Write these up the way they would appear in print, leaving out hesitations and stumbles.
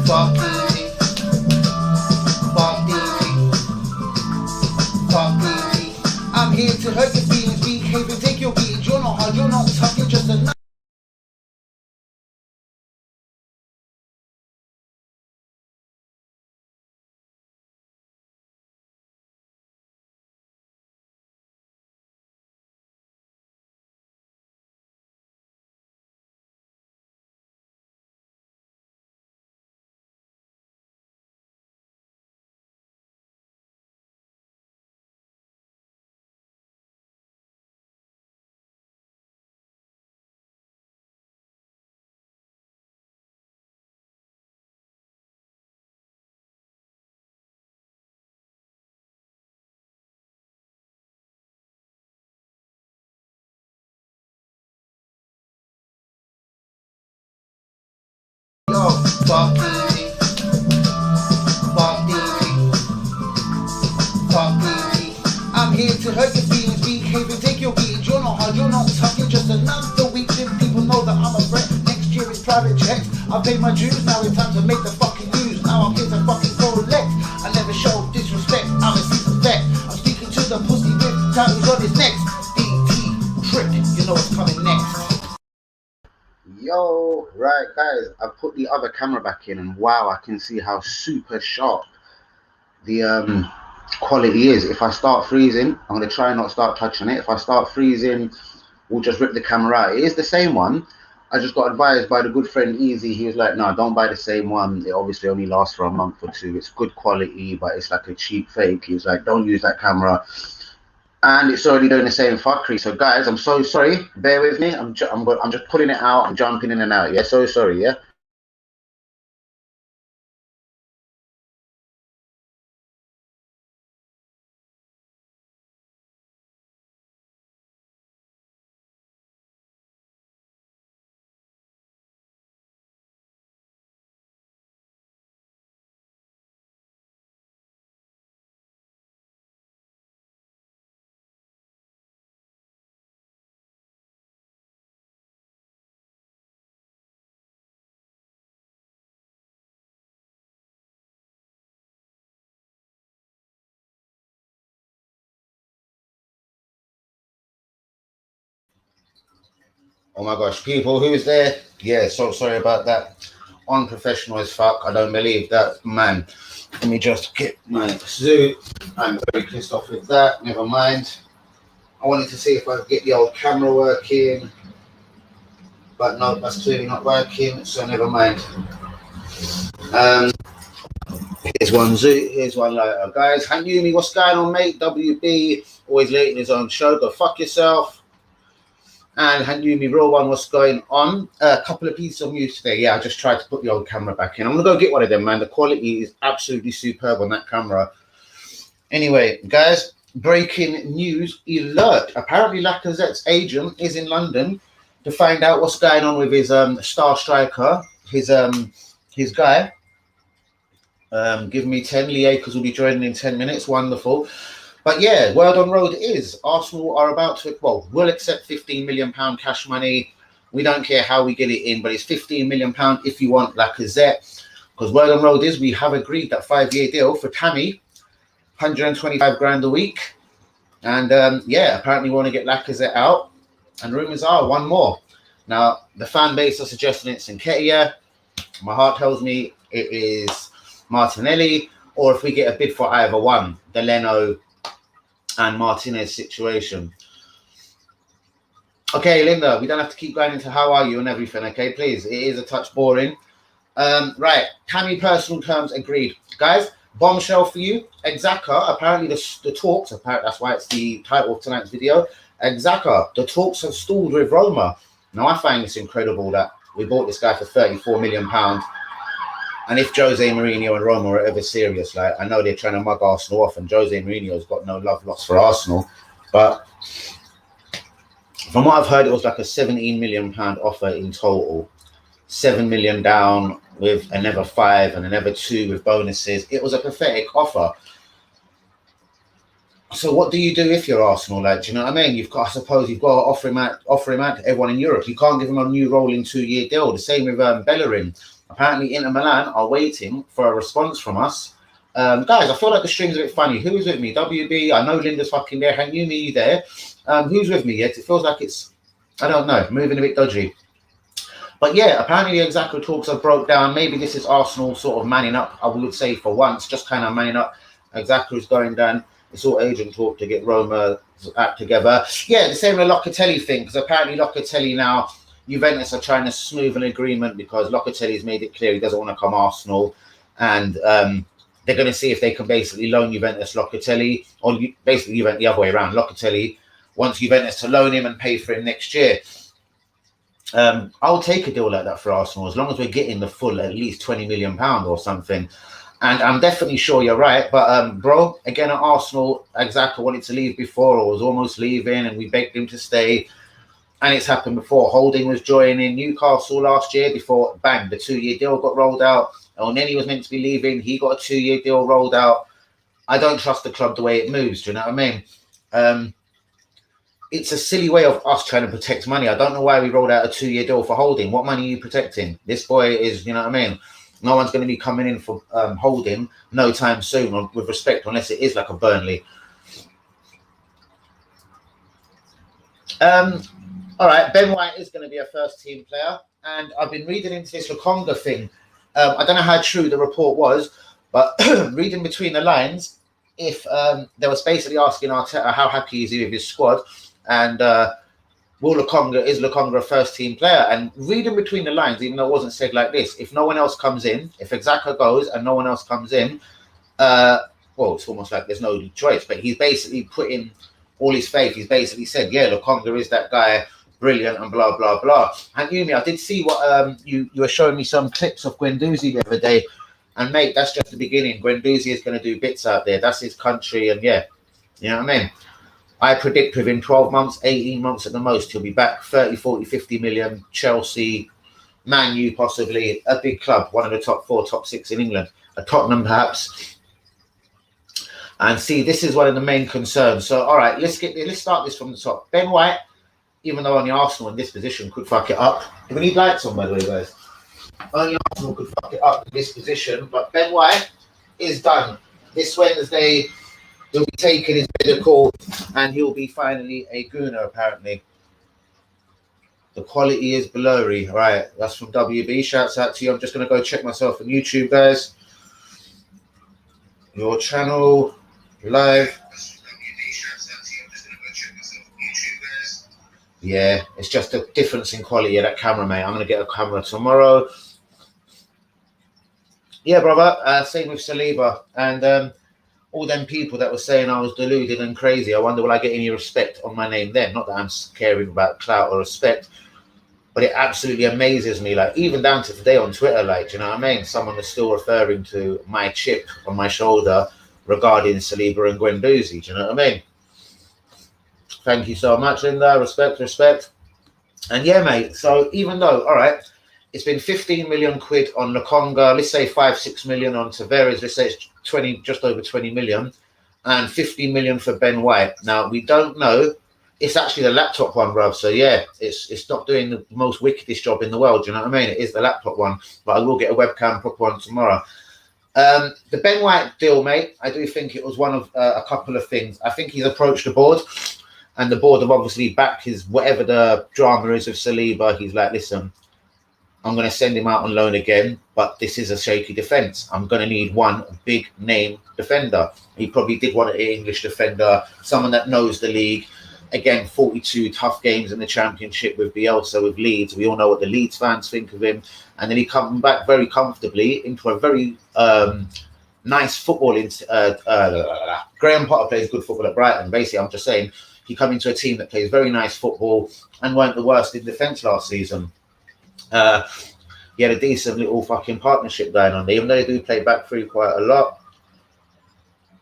fuck easy, fuck easy, fuck easy. I'm here to hurt your feelings, behave and take your beat. You're not hard, you're not tough, you're just a yo, fuck easy, fuck easy, fuck easy. I'm here to hurt your feelings, behave and take your beat. You're not hard, you're not tough, you're just another weak. People know that I'm a threat. Next year is private checks. I paid my dues, now it's time to make the fucking news. Now I'm here to fucking collect. I never show disrespect, I'm a seasoned vet. I'm speaking to the pussy with titles on his neck. DT, trick, you know what's coming next. Yo, right guys, I've put the other camera back in and wow, I can see how super sharp the quality is. If I start freezing, I'm going to try and not start touching it. If I start freezing, we'll just rip the camera out. It is the same one. I just got advised by the good friend Easy. He was like, no, don't buy the same one. It obviously only lasts for a month or two. It's good quality, but it's like a cheap fake. He was like, don't use that camera. And it's already doing the same fuckery. So guys, I'm so sorry. Bear with me. I'm just pulling it out. I'm jumping in and out. Yeah, so sorry. Yeah. Oh my gosh, people, who's there? Yeah, so sorry about that. Unprofessional as fuck. I don't believe that, man. Let me just get my suit. I'm very pissed off with that. Never mind. I wanted to see if I could get the old camera working, but no, that's clearly not working. So never mind. Here's one zoot. Here's one lighter, guys. Hanyumi, what's going on, mate? WB, always late in his own show. Go fuck yourself. And Hanyumi, real one, what's going on? A couple of pieces of news today. Yeah, I just tried to put the old camera back in. I'm gonna go get one of them, man. The quality is absolutely superb on that camera. Anyway, guys, breaking news alert. Apparently Lacazette's agent is in London to find out what's going on with his star striker, his guy. Give me 10. Lee Akers will be joining in 10 minutes. Wonderful. But yeah, word on road is Arsenal are about to, well, we'll accept £15 million cash money. We don't care how we get it in, but it's £15 million if you want Lacazette. Because word on road is we have agreed that 5-year deal for Tammy, 125 grand a week. And yeah, apparently we want to get Lacazette out. And rumours are one more. Now, the fan base are suggesting it's Nketiah. My heart tells me it is Martinelli. Or if we get a bid for either one, the Leno and Martinez situation. Okay, Linda, we don't have to keep going into how are you and everything, okay? Please, it is a touch boring. Right, Tammy personal terms agreed. Guys, bombshell for you. Xhaka, apparently the talks, apparently that's why it's the title of tonight's video. Xhaka, the talks have stalled with Roma. Now, I find this incredible that we bought this guy for £34 million. And if Jose Mourinho and Roma are ever serious, like I know they're trying to mug Arsenal off, and Jose Mourinho's got no love lost for Arsenal, but from what I've heard, it was like a £17 million offer in total, 7 million down with another 5 and another 2 with bonuses. It was a pathetic offer. So what do you do if you're Arsenal? Like, do you know what I mean? You've got, I suppose, you've got to offer him out to everyone in Europe. You can't give him a new rolling 2-year deal. The same with Bellerin. Apparently, Inter Milan are waiting for a response from us. Guys, I feel like the string's a bit funny. Who is with me? WB, I know Linda's fucking there. Hanyumi, you there? Who's with me yet? It feels like it's, I don't know, moving a bit dodgy. But yeah, apparently the Exaco talks have broke down. Maybe this is Arsenal sort of manning up, I would say, for once, just kind of manning up. Exaco's going down. It's all agent talk to get Roma act together. Yeah, the same with the Locatelli thing, because apparently Locatelli now, Juventus are trying to smooth an agreement because Locatelli's made it clear he doesn't want to come Arsenal. And they're going to see if they can basically loan Juventus Locatelli, or basically Juventus the other way around. Locatelli wants Juventus to loan him and pay for him next year. I'll take a deal like that for Arsenal as long as we're getting the full at least £20 million or something. And I'm definitely sure you're right. But, bro, again, at Arsenal, Exaco wanted to leave before or was almost leaving, and we begged him to stay. And it's happened before. Holding was joining Newcastle last year before, bang, the 2-year deal got rolled out. Elneny was meant to be leaving. He got a 2-year deal rolled out. I don't trust the club the way it moves. Do you know what I mean? It's a silly way of us trying to protect money. I don't know why we rolled out a 2-year deal for Holding. What money are you protecting? This boy is, you know what I mean? No one's going to be coming in for Holding no time soon, with respect, unless it is like a Burnley. All right, Ben White is going to be a first-team player. And I've been reading into this Lukonga thing. I don't know how true the report was, but reading between the lines, if they was basically asking Arteta how happy is he with his squad, and is Lukonga a first-team player? And reading between the lines, even though it wasn't said like this, if no one else comes in, if Exaco goes and no one else comes in, well, it's almost like there's no choice, but he's basically put in all his faith. He's basically said, yeah, Lukonga is that guy, brilliant, and blah, blah, blah. And Yumi, I did see what you were showing me some clips of Guendouzi the other day, and mate, that's just the beginning. Guendouzi is going to do bits out there. That's his country, and yeah, you know what I mean? I predict within 12 months, 18 months at the most, he'll be back 30, 40, 50 million. Chelsea, Man U possibly, a big club, one of the top 4, top 6 in England, a Tottenham perhaps. And see, this is one of the main concerns. So, all right, let's start this from the top. Ben White, even though only Arsenal in this position could fuck it up. Do we need lights on, by the way, guys? Only Arsenal could fuck it up in this position, but Ben White is done. This Wednesday, he'll be taking his medical, and he'll be finally a Gooner, apparently. The quality is blurry. All right, that's from WB. Shouts out to you. I'm just going to go check myself on YouTube, guys. Your channel, live. Yeah, it's just a difference in quality of that camera, mate. I'm going to get a camera tomorrow. Yeah, brother. Same with Saliba. And all them people that were saying I was deluded and crazy, I wonder will I get any respect on my name then? Not that I'm caring about clout or respect, but it absolutely amazes me. Like, even down to today on Twitter, like, do you know what I mean? Someone is still referring to my chip on my shoulder regarding Saliba and Guendouzi. Do you know what I mean? Thank you so much, Linda. Respect. And yeah, mate. So even though, all right, it's been 15 million quid on Lukonga, let's say 5-6 million on Tavares, let's say it's 20, just over 20 million, and 15 million for Ben White. Now, we don't know. It's actually the laptop one, bruv. So yeah, it's not doing the most wickedest job in the world. Do you know what I mean? It is the laptop one, but I will get a webcam proper one tomorrow. The Ben White deal, mate, I do think it was one of a couple of things. I think he's approached the board, and the board have obviously backed his, whatever the drama is of Saliba. He's like, listen, I'm going to send him out on loan again, but this is a shaky defence. I'm going to need one big name defender. He probably did want an English defender, someone that knows the league. Again, 42 tough games in the Championship with Bielsa, with Leeds. We all know what the Leeds fans think of him. And then he come back very comfortably into a very nice football. Graham Potter plays good football at Brighton. Basically, I'm just saying, he come into a team that plays very nice football and weren't the worst in defence last season. He had a decent little fucking partnership going on there, even though they do play back three quite a lot.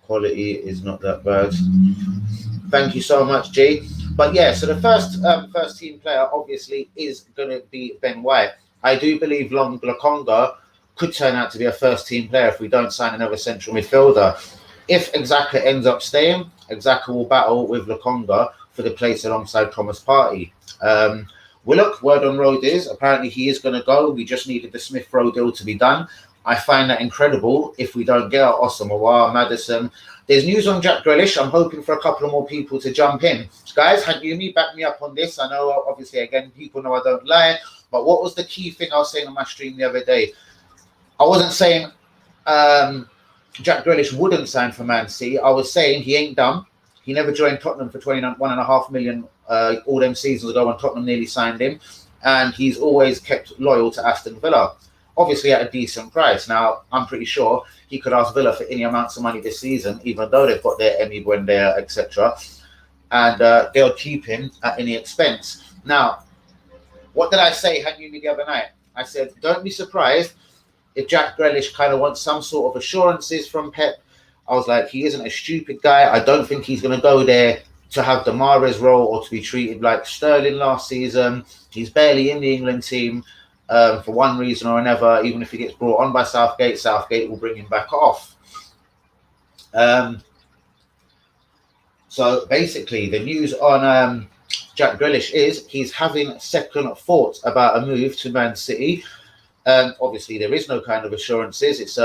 Quality is not that bad. Thank you so much, G. But yeah, so the first team player obviously is going to be Ben White. I do believe Lukonga could turn out to be a first team player if we don't sign another central midfielder. If Exaco ends up staying, Exaco will battle with Lukonga for the place alongside Thomas Partey. Willock, word on road is apparently he is going to go. We just needed the Smith Rowe deal to be done. I find that incredible if we don't get out Osamoah, Madison. There's news on Jack Grealish. I'm hoping for a couple of more people to jump in. Guys, Yumi, back me up on this. I know, obviously, again, people know I don't lie. But what was the key thing I was saying on my stream the other day? I wasn't saying Jack Grealish wouldn't sign for Man City. I was saying he ain't dumb. He never joined Tottenham for 21.5 million all them seasons ago when Tottenham nearly signed him. And he's always kept loyal to Aston Villa, obviously at a decent price. Now, I'm pretty sure he could ask Villa for any amounts of money this season, even though they've got their Emi Buendia, etc. And they'll keep him at any expense. Now, what did I say, Yumi, the other night? I said, don't be surprised if Jack Grealish kind of wants some sort of assurances from Pep. I was like, he isn't a stupid guy. I don't think he's going to go there to have the Mahrez role or to be treated like Sterling last season. He's barely in the England team for one reason or another. Even if he gets brought on by Southgate, Southgate will bring him back off. So basically, the news on Jack Grealish is he's having second thoughts about a move to Man City. Obviously, there is no kind of assurances. It's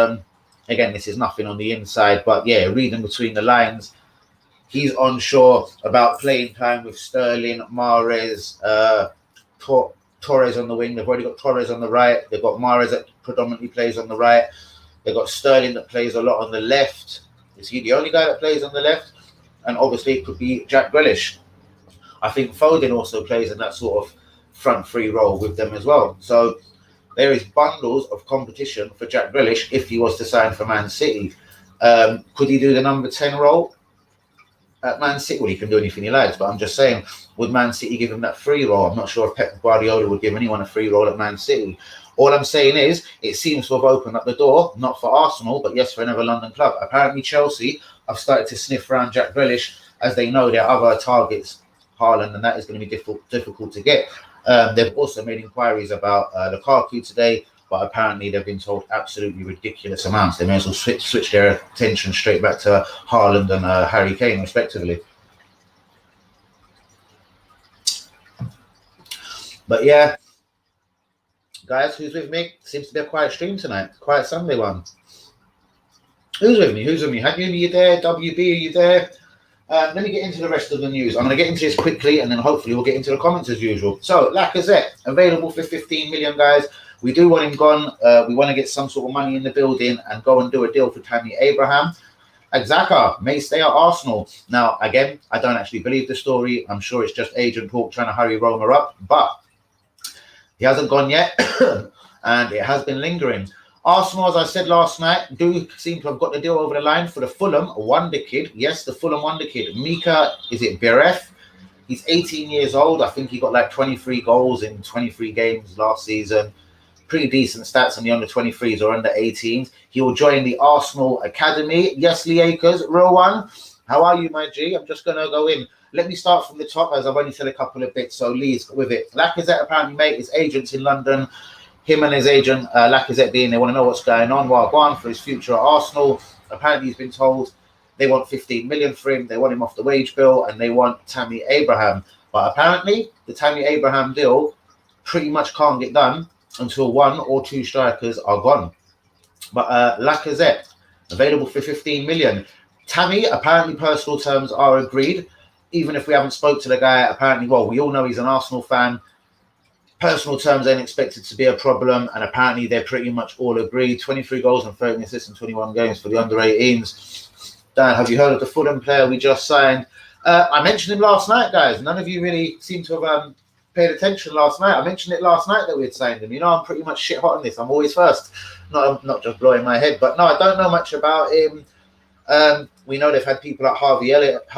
again, this is nothing on the inside, but yeah, reading between the lines, he's unsure about playing time with Sterling, Mahrez, Torres on the wing. They've already got Torres on the right. They've got Mahrez that predominantly plays on the right. They've got Sterling that plays a lot on the left. Is he the only guy that plays on the left? And obviously, it could be Jack Grealish. I think Foden also plays in that sort of front three role with them as well. So there is bundles of competition for Jack Grealish if he was to sign for Man City. Could he do the number 10 role at Man City? Well, he can do anything he likes, but I'm just saying, would Man City give him that free role? I'm not sure if Pep Guardiola would give anyone a free role at Man City. All I'm saying is, it seems to have opened up the door, not for Arsenal, but yes, for another London club. Apparently, Chelsea have started to sniff around Jack Grealish as they know there are other targets, Haaland, and that is going to be difficult to get. They've also made inquiries about Lukaku today, but apparently they've been told absolutely ridiculous amounts. They may as well switch their attention straight back to Haaland and Harry Kane, respectively. But yeah, guys, who's with me? Seems to be a quiet stream tonight. Quiet Sunday one. Who's with me? Hagumi, are you there? WB, are you there? Let me get into the rest of the news. I'm going to get into this quickly, and then hopefully we'll get into the comments as usual. So, Lacazette, available for 15 million, guys. We do want him gone. We want to get some sort of money in the building and go and do a deal for Tammy Abraham. Xhaka may stay at Arsenal. Now, again, I don't actually believe the story. I'm sure it's just agent talk trying to hurry Roma up, but he hasn't gone yet, and it has been lingering. Arsenal, as I said last night, do seem to have got the deal over the line for the Fulham wonder kid. Yes, the Fulham wonder kid. Mika, is it Beref? He's 18 years old. I think he got like 23 goals in 23 games last season. Pretty decent stats on the under 23s or under 18s. He will join the Arsenal Academy. Yes, Lee Akers, real one. How are you, my G? I'm just going to go in. Let me start from the top as I've only said a couple of bits. So Lee's with it. Lacazette apparently, mate, his agents in London. Him and his agent, Lacazette being, they want to know what's going on while gone for his future at Arsenal. Apparently, he's been told they want 15 million for him. They want him off the wage bill, and they want Tammy Abraham. But apparently, the Tammy Abraham deal pretty much can't get done until one or two strikers are gone. But Lacazette, available for 15 million. Tammy, apparently personal terms are agreed. Even if we haven't spoke to the guy, apparently, well, we all know he's an Arsenal fan. Personal terms ain't expected to be a problem, and apparently they're pretty much all agreed. 23 goals and 13 assists in 21 games for the under-18s. Dan, have you heard of the Fulham player we just signed? I mentioned him last night, guys. None of you really seem to have paid attention last night. I mentioned it last night that we had signed him. You know, I'm pretty much shit hot on this. I'm always first. Not just blowing my head, but no, I don't know much about him. We know they've had people like Harvey Elliott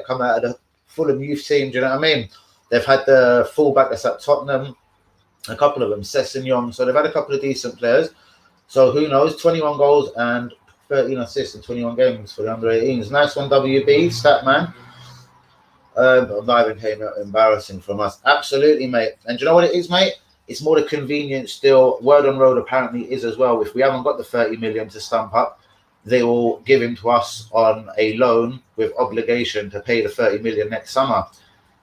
come out of the Fulham youth team. Do you know what I mean? They've had the fullback that's at Tottenham. A couple of them, Sessegnon. So they've had a couple of decent players. So who knows? 21 goals and 13 assists in 21 games for the under-18s. Nice one, WB, stat man. Not even came out embarrassing from us. Absolutely, mate. And do you know what it is, mate? It's more the convenience still. Word on road apparently is as well. If we haven't got the 30 million to stump up, they will give him to us on a loan with obligation to pay the 30 million next summer.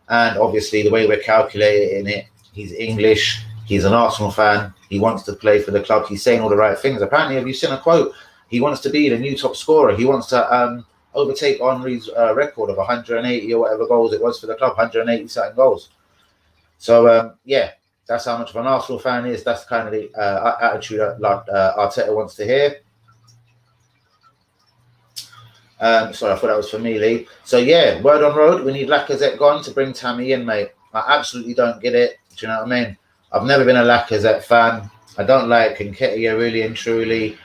And obviously, the way we're calculating it, He's English. He's an Arsenal fan. He wants to play for the club. He's saying all the right things. Apparently, have you seen a quote? He wants to be the new top scorer. He wants to overtake Henry's record of 180 or whatever goals it was for the club, 180 something goals. So, yeah, that's how much of an Arsenal fan he is. That's kind of the attitude that Arteta wants to hear. Sorry, I thought that was for me, Lee. So, yeah, word on road, we need Lacazette gone to bring Tammy in, mate. I absolutely don't get it. Do you know what I mean? I've never been a Lacazette fan. I don't like Nketiah really and truly.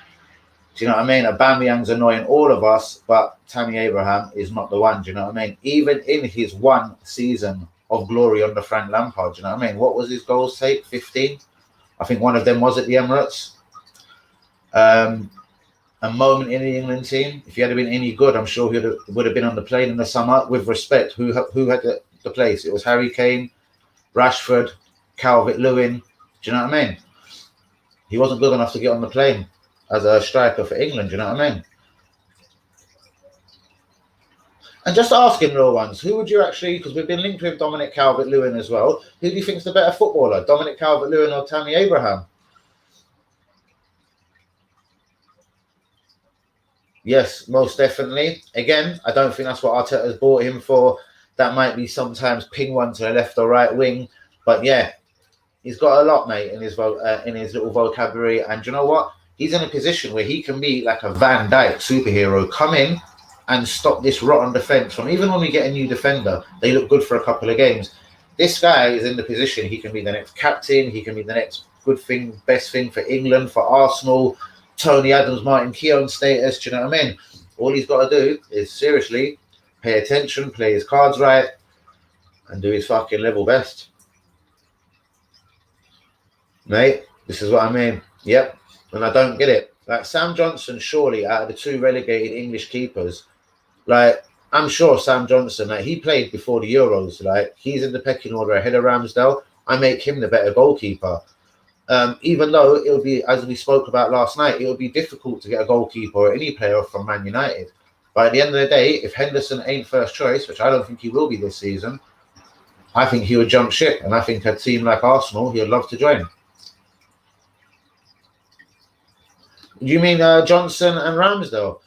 Do you know what I mean? Aubameyang's annoying all of us, but Tammy Abraham is not the one. Do you know what I mean? Even in his one season of glory under Frank Lampard, do you know what I mean? What was his goals take? 15? I think one of them was at the Emirates. A moment in the England team. If he had been any good, I'm sure he would have been on the plane in the summer. With respect, who had the place? It was Harry Kane, Rashford, Calvert-Lewin. Do you know what I mean? He wasn't good enough to get on the plane as a striker for England. Do you know what I mean? And just asking real ones, who would you actually, because we've been linked with Dominic Calvert-Lewin as well, who do you think is the better footballer, Dominic Calvert-Lewin or Tammy Abraham? Yes, most definitely. Again, I don't think that's what Arteta's bought him for. That might be sometimes ping one to the left or right wing. But yeah, he's got a lot, mate, in his little vocabulary. And you know what? He's in a position where he can be like a Van Dijk superhero, come in and stop this rotten defence from, even when we get a new defender, they look good for a couple of games. This guy is in the position, he can be the next captain, he can be the next good thing, best thing for England, for Arsenal, Tony Adams, Martin Keown status, do you know what I mean? All he's got to do is seriously pay attention, play his cards right, and do his fucking level best. Mate, this is what I mean. Yep. And I don't get it. Like Sam Johnson, surely out of the two relegated English keepers, like I'm sure Sam Johnson, like he played before the Euros, like he's in the pecking order ahead of Ramsdale. I make him the better goalkeeper. Even though it'll be, as we spoke about last night, it'll be difficult to get a goalkeeper or any player from Man United. But at the end of the day, if Henderson ain't first choice, which I don't think he will be this season, I think he would jump ship. And I think a team like Arsenal, he would love to join. You mean Johnson and Ramsdale?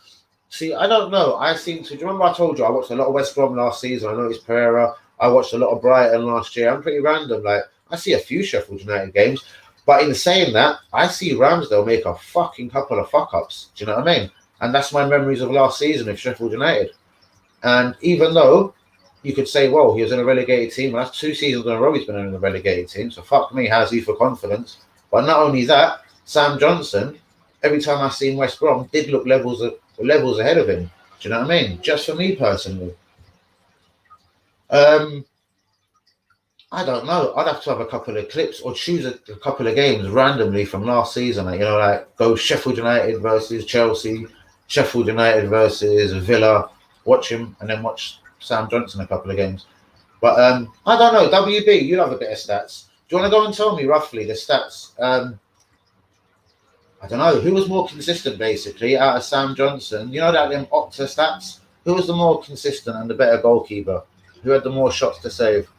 See, I don't know. I seem to. Do you remember I told you I watched a lot of West Brom last season? I noticed Pereira. I watched a lot of Brighton last year. I'm pretty random. Like I see a few Sheffield United games, but in saying that, I see Ramsdale make a fucking couple of fuck ups. Do you know what I mean? And that's my memories of last season with Sheffield United. And even though you could say, well, he was in a relegated team, well, that's 2 seasons in a row he's been in a relegated team. So fuck me, how's he for confidence? But not only that, Sam Johnson, every time I seen West Brom, did look levels ahead of him. Do you know what I mean? Just for me personally. I don't know. I'd have to have a couple of clips or choose a couple of games randomly from last season. Like, you know, like go Sheffield United versus Chelsea, Sheffield United versus Villa. Watch him and then watch Sam Johnson a couple of games. But I don't know. WB, you have a bit of stats. Do you want to go and tell me roughly the stats? I don't know. Who was more consistent, basically, out of Sam Johnson? You know that them Opta stats? Who was the more consistent and the better goalkeeper? Who had the more shots to save?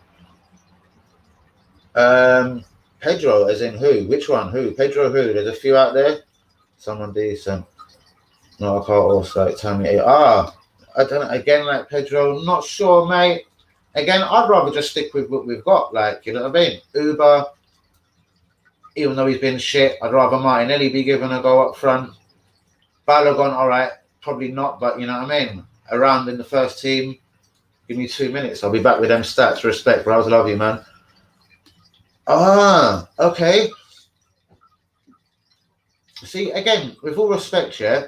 Pedro, as in who? Which one? Who? Pedro who? There's a few out there. Someone decent. No, I can't also tell me. I don't know. Again, like Pedro, not sure, mate. Again, I'd rather just stick with what we've got. Like, you know what I mean? Uber, even though he's been shit, I'd rather Martinelli be given a go up front. Balogun, all right, probably not, but you know what I mean? Around in the first team, give me 2 minutes. I'll be back with them stats. Respect, bro. I love you, man. Okay. See, again, with all respect, yeah,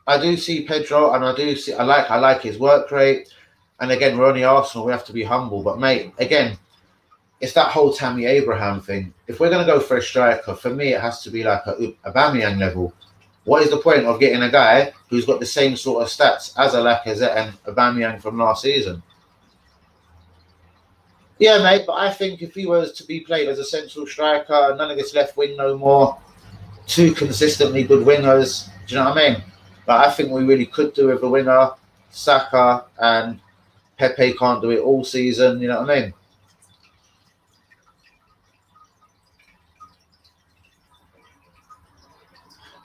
I do see Pedro, and I like his work rate. And again, we're only Arsenal. We have to be humble. But mate, again, it's that whole Tammy Abraham thing. If we're going to go for a striker, for me, it has to be like a Aubameyang level. What is the point of getting a guy who's got the same sort of stats as a Lacazette and Aubameyang from last season? Yeah, mate, but I think if he was to be played as a central striker, none of this left wing no more, 2 consistently good wingers, do you know what I mean? But I think we really could do with a winger. Saka and Pepe can't do it all season, you know what I mean?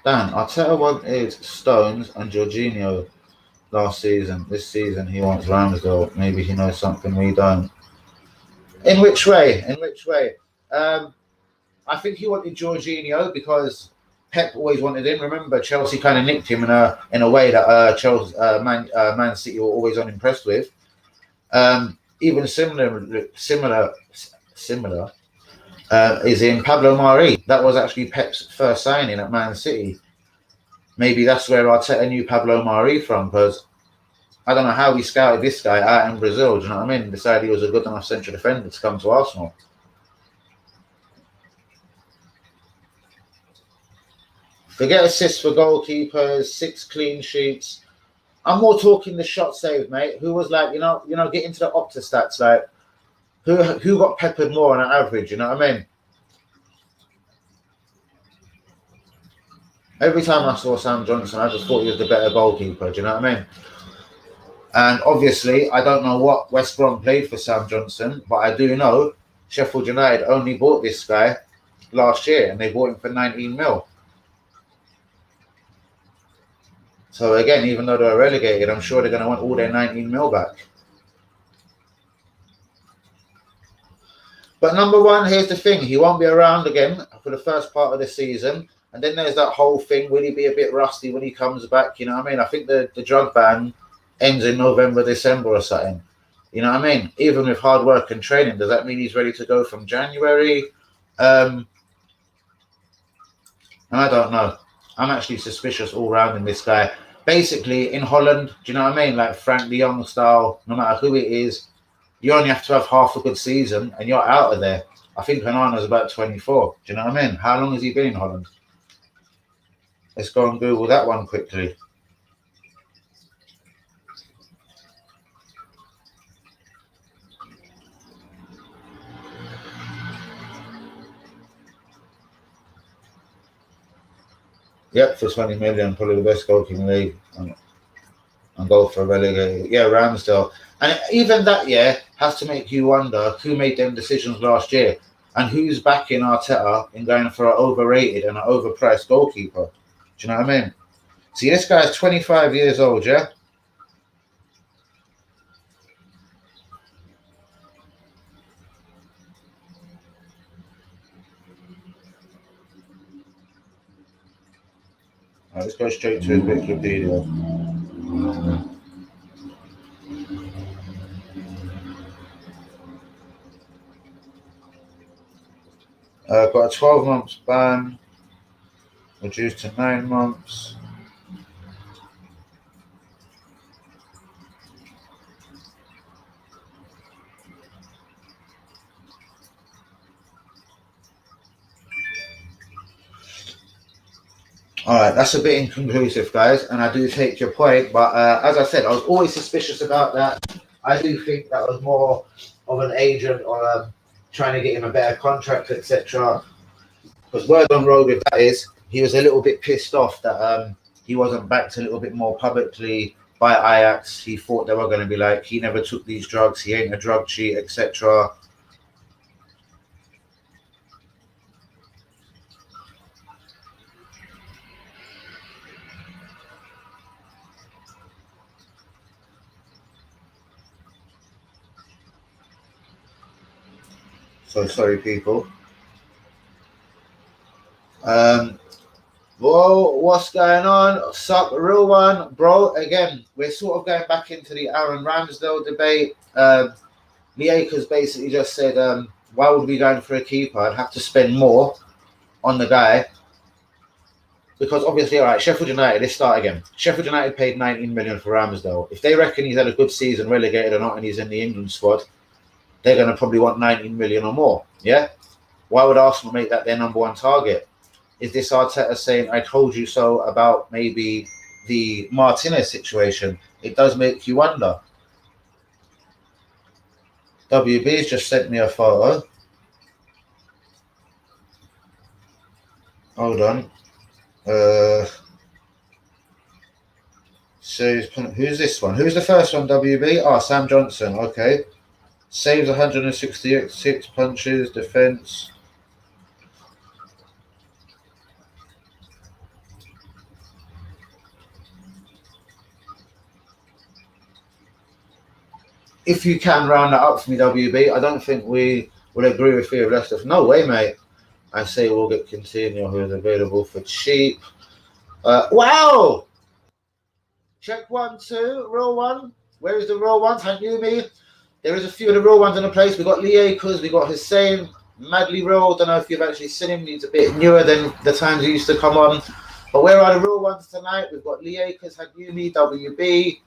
Dan, Arteta wanted Stones and Jorginho last season. This season he wants Ramsdale. Maybe he knows something we don't. In which way? In which way? I think he wanted Jorginho because Pep always wanted him. Remember, Chelsea kind of nicked him in a way that Man City were always unimpressed with. Even similar is in Pablo Mari. That was actually Pep's first signing at Man City. Maybe that's where Arteta knew Pablo Mari from, because I don't know how he scouted this guy out in Brazil. Do you know what I mean? Decided he was a good enough central defender to come to Arsenal. Forget assists for goalkeepers, 6 clean sheets. I'm more talking the shot save, mate. Who was like, get into the Opta stats, like who got peppered more on average, you know what I mean? Every time I saw Sam Johnson, I just thought he was the better goalkeeper, do you know what I mean? And obviously, I don't know what West Brom played for Sam Johnson, but I do know Sheffield United only bought this guy last year, and they bought him for 19 mil. So again, even though they're relegated, I'm sure they're going to want all their 19 mil back. But number one, here's the thing. He won't be around again for the first part of the season. And then there's that whole thing. Will he be a bit rusty when he comes back? You know what I mean? I think the drug ban ends in November, December or something. You know what I mean? Even with hard work and training, does that mean he's ready to go from January? And I don't know. I'm actually suspicious all round in this guy. Basically, in Holland, do you know what I mean? Like Frank de Jong style, no matter who it is, you only have to have half a good season and you're out of there. I think Onana's about 24. Do you know what I mean? How long has he been in Holland? Let's go and Google that one quickly. Yep, for 20 million, probably the best goalkeeper in the league. And go for a relegated. Yeah, Ramsdale. And even that, has to make you wonder who made them decisions last year and who's backing Arteta in going for an overrated and an overpriced goalkeeper. Do you know what I mean? See, this guy's 25 years old, yeah? Right, let's go straight to his Wikipedia. Got a 12 months ban, reduced to 9 months. All right, that's a bit inconclusive, guys, and I do take your point. But as I said, I was always suspicious about that. I do think that was more of an agent or trying to get him a better contract, etc. Because word on road with that is he was a little bit pissed off that he wasn't backed a little bit more publicly by Ajax. He thought they were going to be like, he never took these drugs, he ain't a drug cheat, etc. So sorry, people. Whoa, what's going on? Sup, real one, bro. Again, we're sort of going back into the Aaron Ramsdale debate. Lieka's basically just said, why would we be going for a keeper? I'd have to spend more on the guy. Because obviously, all right, Sheffield United, let's start again. Sheffield United paid 19 million for Ramsdale. If they reckon he's had a good season, relegated or not, and he's in the England squad, they're going to probably want 19 million or more. Yeah? Why would Arsenal make that their number one target? Is this Arteta saying, I told you so about maybe the Martinez situation? It does make you wonder. WB's just sent me a photo. Hold on. So who's this one? Who's the first one, WB? Oh, Sam Johnson. Okay. Saves 166 punches, defense. if you can round that up for me, WB, I don't think we would agree with Fear of Leicester. No way, mate. I say we'll get Coutinho, who is available for cheap. Wow! Check 1, 2, real one. Where is the real ones? Hanyumi. There is a few of the real ones in the place. We got Lee Akers, we got Hussein, madly real. Don't know if you've actually seen him. He's a bit newer than the times he used to come on. But where are the real ones tonight? We've got Lee Akers, Hanyumi, WB.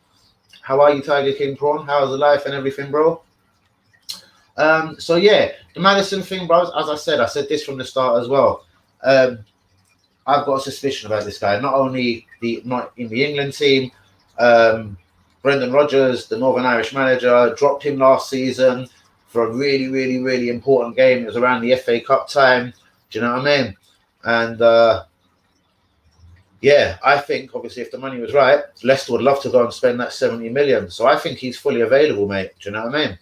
How are you, Tiger King Prawn? How's the life and everything, bro? So yeah, the Madison thing, bros. As I said this from the start as well. I've got a suspicion about this guy. Not only not in the England team. Brendan Rodgers, the Northern Irish manager, dropped him last season for a really, really, really important game. It was around the FA Cup time. Do you know what I mean? And yeah, I think obviously if the money was right, Leicester would love to go and spend that 70 million. So I think he's fully available, mate. Do you know what I mean?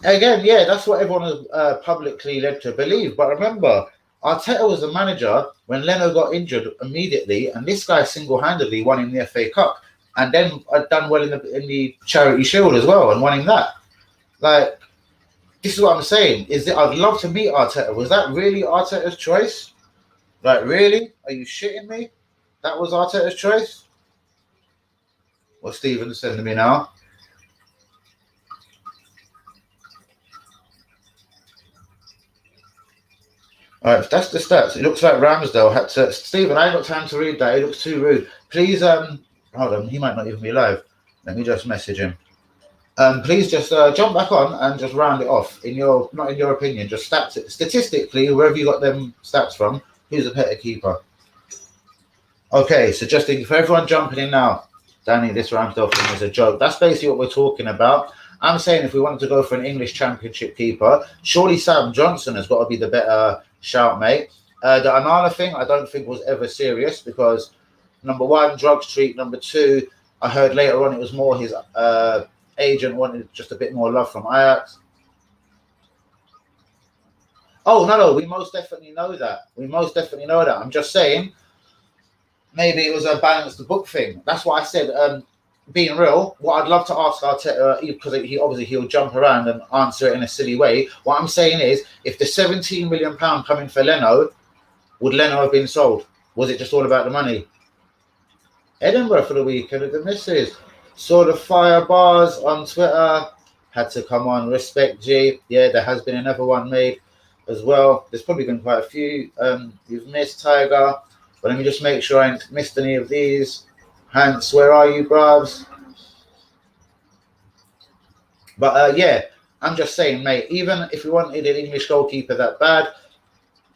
Again, yeah, that's what everyone is publicly led to believe. But remember, Arteta was the manager when Leno got injured immediately, and this guy single-handedly won in the FA Cup, and then done well in the Charity Shield as well, and winning that. Like, this is what I'm saying. Is that I'd love to meet Arteta. Was that really Arteta's choice? Like, really? Are you shitting me? That was Arteta's choice? Well, Stephen's sending me now. All right, if that's the stats. It looks like Ramsdale had to. Stephen, I ain't got time to read that. It looks too rude. Please, hold on. He might not even be live. Let me just message him. Please just jump back on and just round it off. Not in your opinion, just statistically, wherever you got them stats from, who's a better keeper? Okay, so just for everyone jumping in now, Danny, this Ramsdale thing is a joke. That's basically what we're talking about. I'm saying if we wanted to go for an English Championship keeper, surely Sam Johnson has got to be the better shout, mate. The Anala thing, I don't think was ever serious because, number one, drug street. Number two, I heard later on it was more his agent wanted just a bit more love from Ajax. Oh, no, we most definitely know that. I'm just saying, maybe it was a balanced book thing. That's why I said, being real, what I'd love to ask Arteta, because he'll jump around and answer it in a silly way. What I'm saying is, if the £17 million coming for Leno, would Leno have been sold? Was it just all about the money? Edinburgh for the weekend with the missus. Saw the fire bars on Twitter. Had to come on. Respect, G. Yeah, there has been another one made as well. There's probably been quite a few. You've missed Tiger. But let me just make sure I ain't missed any of these. Hans, where are you, bruvs? But yeah, I'm just saying, mate, even if we wanted an English goalkeeper that bad,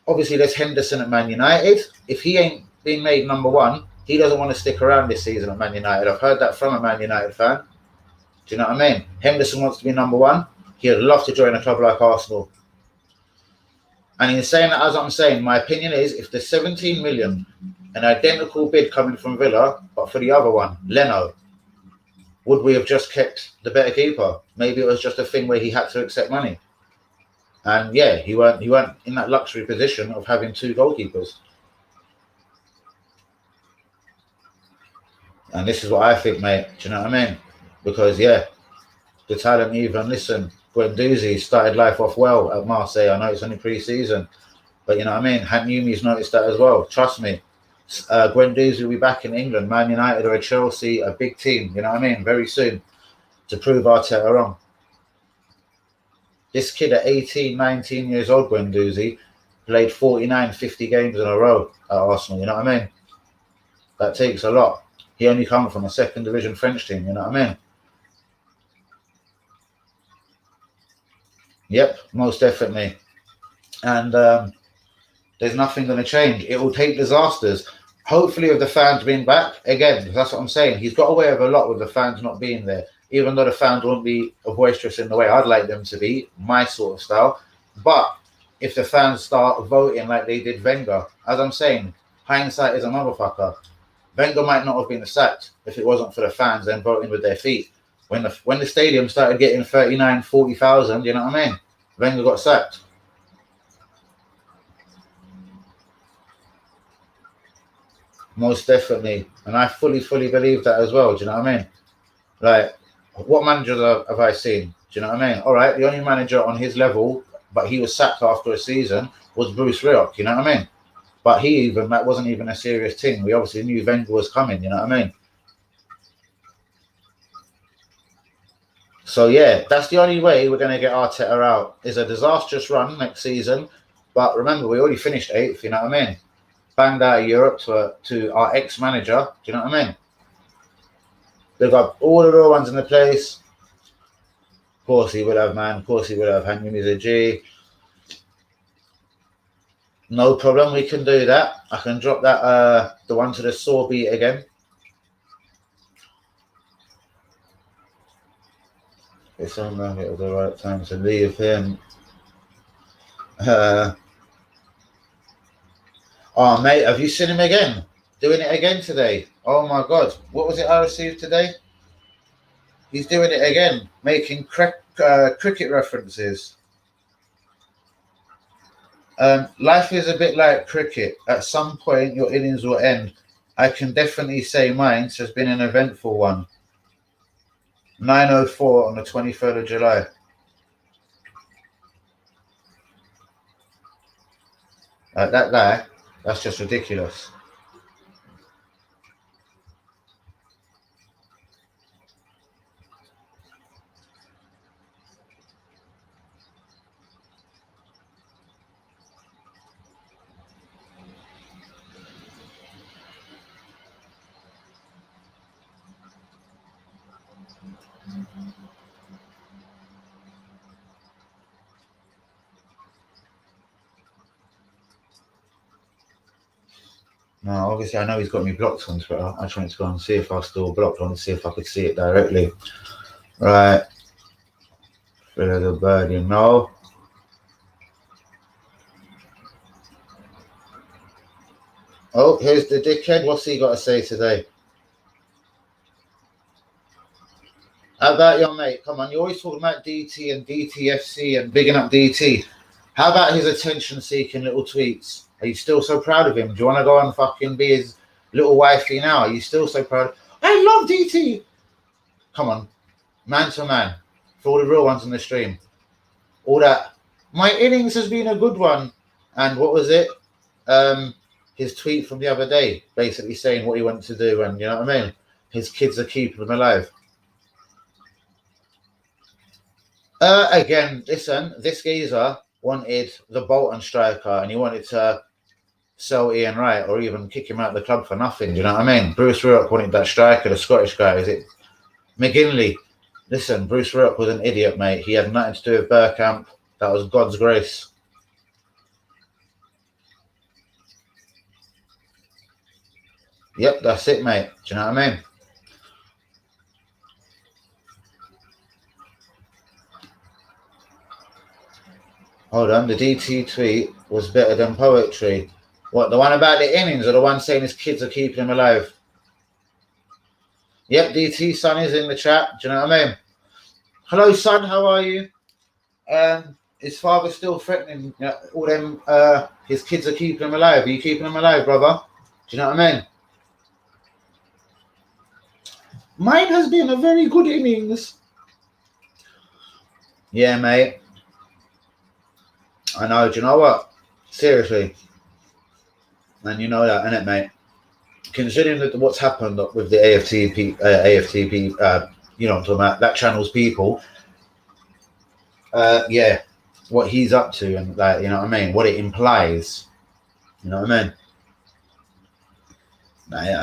obviously there's Henderson at Man United. If he ain't been made number one, he doesn't want to stick around this season at Man United. I've heard that from a Man United fan. Do you know what I mean? Henderson wants to be number one. He'd love to join a club like Arsenal. And in saying that, as I'm saying, my opinion is if the 17 million, an identical bid coming from Villa, but for the other one, Leno, would we have just kept the better keeper? Maybe it was just a thing where he had to accept money. And yeah, he weren't in that luxury position of having two goalkeepers. And this is what I think, mate. Do you know what I mean? Because yeah, the talent even, listen, Guendouzi started life off well at Marseille. I know it's only pre-season, but you know what I mean? Hanyumi's noticed that as well. Trust me. Guendouzi will be back in England, Man United or a Chelsea, a big team, you know what I mean, very soon to prove Arteta wrong. This kid at 18, 19 years old, Guendouzi, played 49, 50 games in a row at Arsenal, you know what I mean? That takes a lot. He only come from a second division French team, you know what I mean? Yep, most definitely. And there's nothing going to change. It will take disasters. Hopefully, with the fans being back, again, that's what I'm saying. He's got away with a lot with the fans not being there, even though the fans won't be boisterous in the way I'd like them to be, my sort of style. But if the fans start voting like they did Wenger, as I'm saying, hindsight is a motherfucker. Wenger might not have been sacked if it wasn't for the fans then voting with their feet. When the stadium started getting 39, 40,000, you know what I mean? Wenger got sacked. Most definitely. And I fully believe that as well. Do you know what I mean? Like, what managers have I seen? Do you know what I mean? All right, the only manager on his level, but he was sacked after a season, was Bruce Rioch. You know what I mean? But that wasn't even a serious thing. We obviously knew Wenger was coming. You know what I mean? So yeah, that's the only way we're going to get Arteta out. Is a disastrous run next season. But remember, we already finished 8th. You know what I mean? Banged out of Europe to our ex-manager. Do you know what I mean? They've got all the real ones in the place. Of course he would have, man. Of course he would have. Henry's a G. No problem. We can do that. I can drop that, the one to the saw beat again. It's on at the right time to leave him. Oh, mate, have you seen him again? Doing it again today. Oh, my God. What was it I received today? He's doing it again, making cricket references. Life is a bit like cricket. At some point, your innings will end. I can definitely say mine has been an eventful one. 9:04 on the 23rd of July. That guy, that's just ridiculous. No, obviously I know he's got me blocked on Twitter. I just wanted to go and see if I was still blocked on and see if I could see it directly. Right. Thriller the bird, you know. Oh, here's the dickhead. What's he got to say today? How about your mate? Come on, you're always talking about DT and DTFC and bigging up DT. How about his attention-seeking little tweets? Are you still so proud of him? Do you want to go and fucking be his little wifey now? Are you still so proud? I love DT. Come on, man to man, for all the real ones in the stream. All that. My innings has been a good one. And what was it? His tweet from the other day, basically saying what he wanted to do, and you know what I mean? His kids are keeping him alive. Again, listen, this geezer wanted the Bolton striker and he wanted to sell Ian Wright or even kick him out of the club for nothing. Do you know what I mean? Bruce Rioch wanted that striker, the Scottish guy. Is it McGinley? Listen, Bruce Rioch was an idiot, mate. He had nothing to do with Bergkamp. That was God's grace. Yep, that's it, mate. Do you know what I mean? Hold on, the DT tweet was better than poetry. What, the one about the innings or the one saying his kids are keeping him alive? Yep, DT, son is in the chat. Do you know what I mean? Hello, son, how are you? His father's still threatening all them, his kids are keeping him alive. Are you keeping him alive, brother? Do you know what I mean? Mine has been a very good innings. Yeah, mate. I know. Do you know what? Seriously. And you know that, innit, mate? Considering what's happened with the AFTP, you know what I'm talking about, that channel's people, yeah, what he's up to and that, you know what I mean? What it implies. You know what I mean?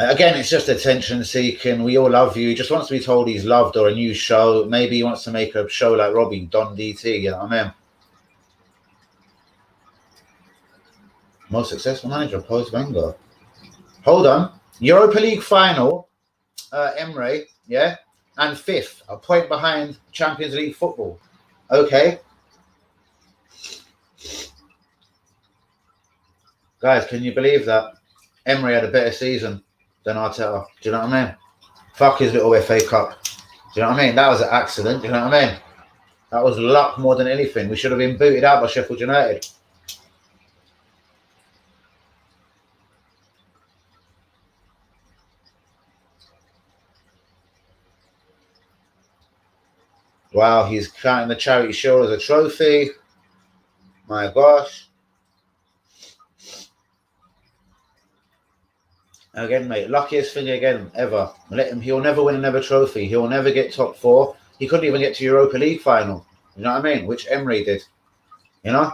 Again, it's just attention seeking. We all love you. He just wants to be told he's loved or a new show. Maybe he wants to make a show like Robbie, Don DT, you know what I mean? Most successful manager post Wenger. Hold on. Europa League final, Emre, yeah? And 5th, a point behind Champions League football. Okay. Guys, can you believe that? Emery had a better season than Arteta. Do you know what I mean? Fuck his little FA Cup. Do you know what I mean? That was an accident. Do you know what I mean? That was luck more than anything. We should have been booted out by Sheffield United. Wow, he's counting the Charity Shield as a trophy. My gosh. Again, mate, luckiest thing again ever. Let him. He'll never win another trophy. He'll never get top 4. He couldn't even get to Europa League final. You know what I mean? Which Emery did. You know?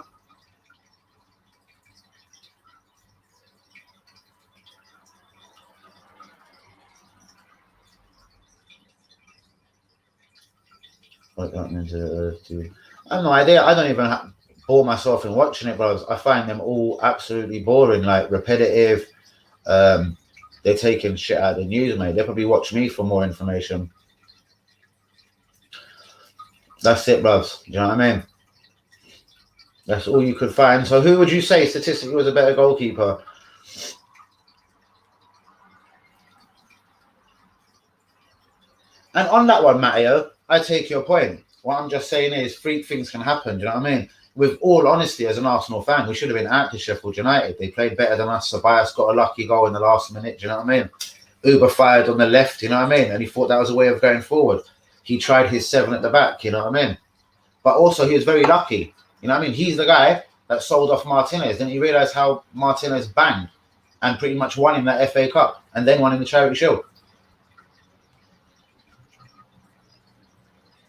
What got me into the earth, dude? I have no idea. I don't even bore myself in watching it, bros. I find them all absolutely boring, like repetitive. They're taking shit out of the news, mate. They'll probably watch me for more information. That's it, bros. Do you know what I mean? That's all you could find. So who would you say statistically was a better goalkeeper? And on that one, Matteo, I take your point. What I'm just saying is freak things can happen. Do you know what I mean? With all honesty, as an Arsenal fan, we should have been out to Sheffield United. They played better than us. Sabias got a lucky goal in the last minute. Do you know what I mean? Uber fired on the left. You know what I mean? And he thought that was a way of going forward. He tried his 7 at the back. You know what I mean? But also, he was very lucky. You know what I mean? He's the guy that sold off Martinez. Didn't he realise how Martinez banged and pretty much won him that FA Cup and then won him the Charity Shield?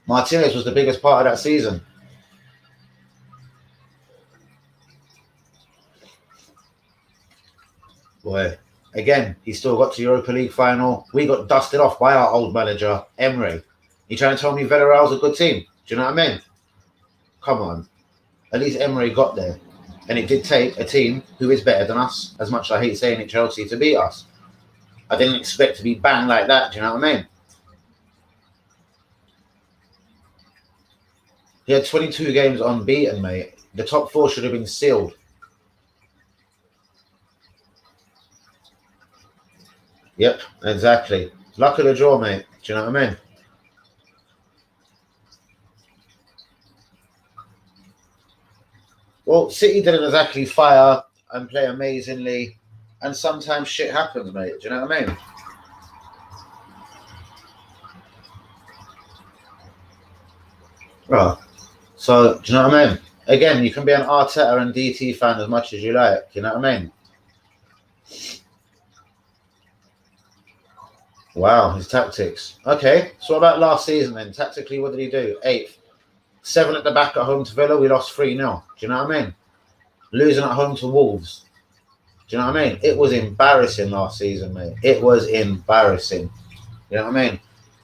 Martinez was the biggest part of that season. Boy, again, he still got to Europa League final. We got dusted off by our old manager, Emery. You trying to tell me Villarreal's a good team? Do you know what I mean? Come on. At least Emery got there. And it did take a team who is better than us, as much as I hate saying it, Chelsea, to beat us. I didn't expect to be banged like that. Do you know what I mean? He had 22 games unbeaten, mate. The top 4 should have been sealed. Yep, exactly. Luck of the draw, mate. Do you know what I mean? Well, City didn't exactly fire and play amazingly. And sometimes shit happens, mate. Do you know what I mean? Right. So, do you know what I mean? Again, you can be an Arteta and DT fan as much as you like. You know what I mean? Wow, his tactics. Okay, so what about last season then? Tactically, what did he do? 8th. 7 at the back at home to Villa. We lost 3-0. Do you know what I mean? Losing at home to Wolves. Do you know what I mean? It was embarrassing last season, mate. It was embarrassing. You know what I mean?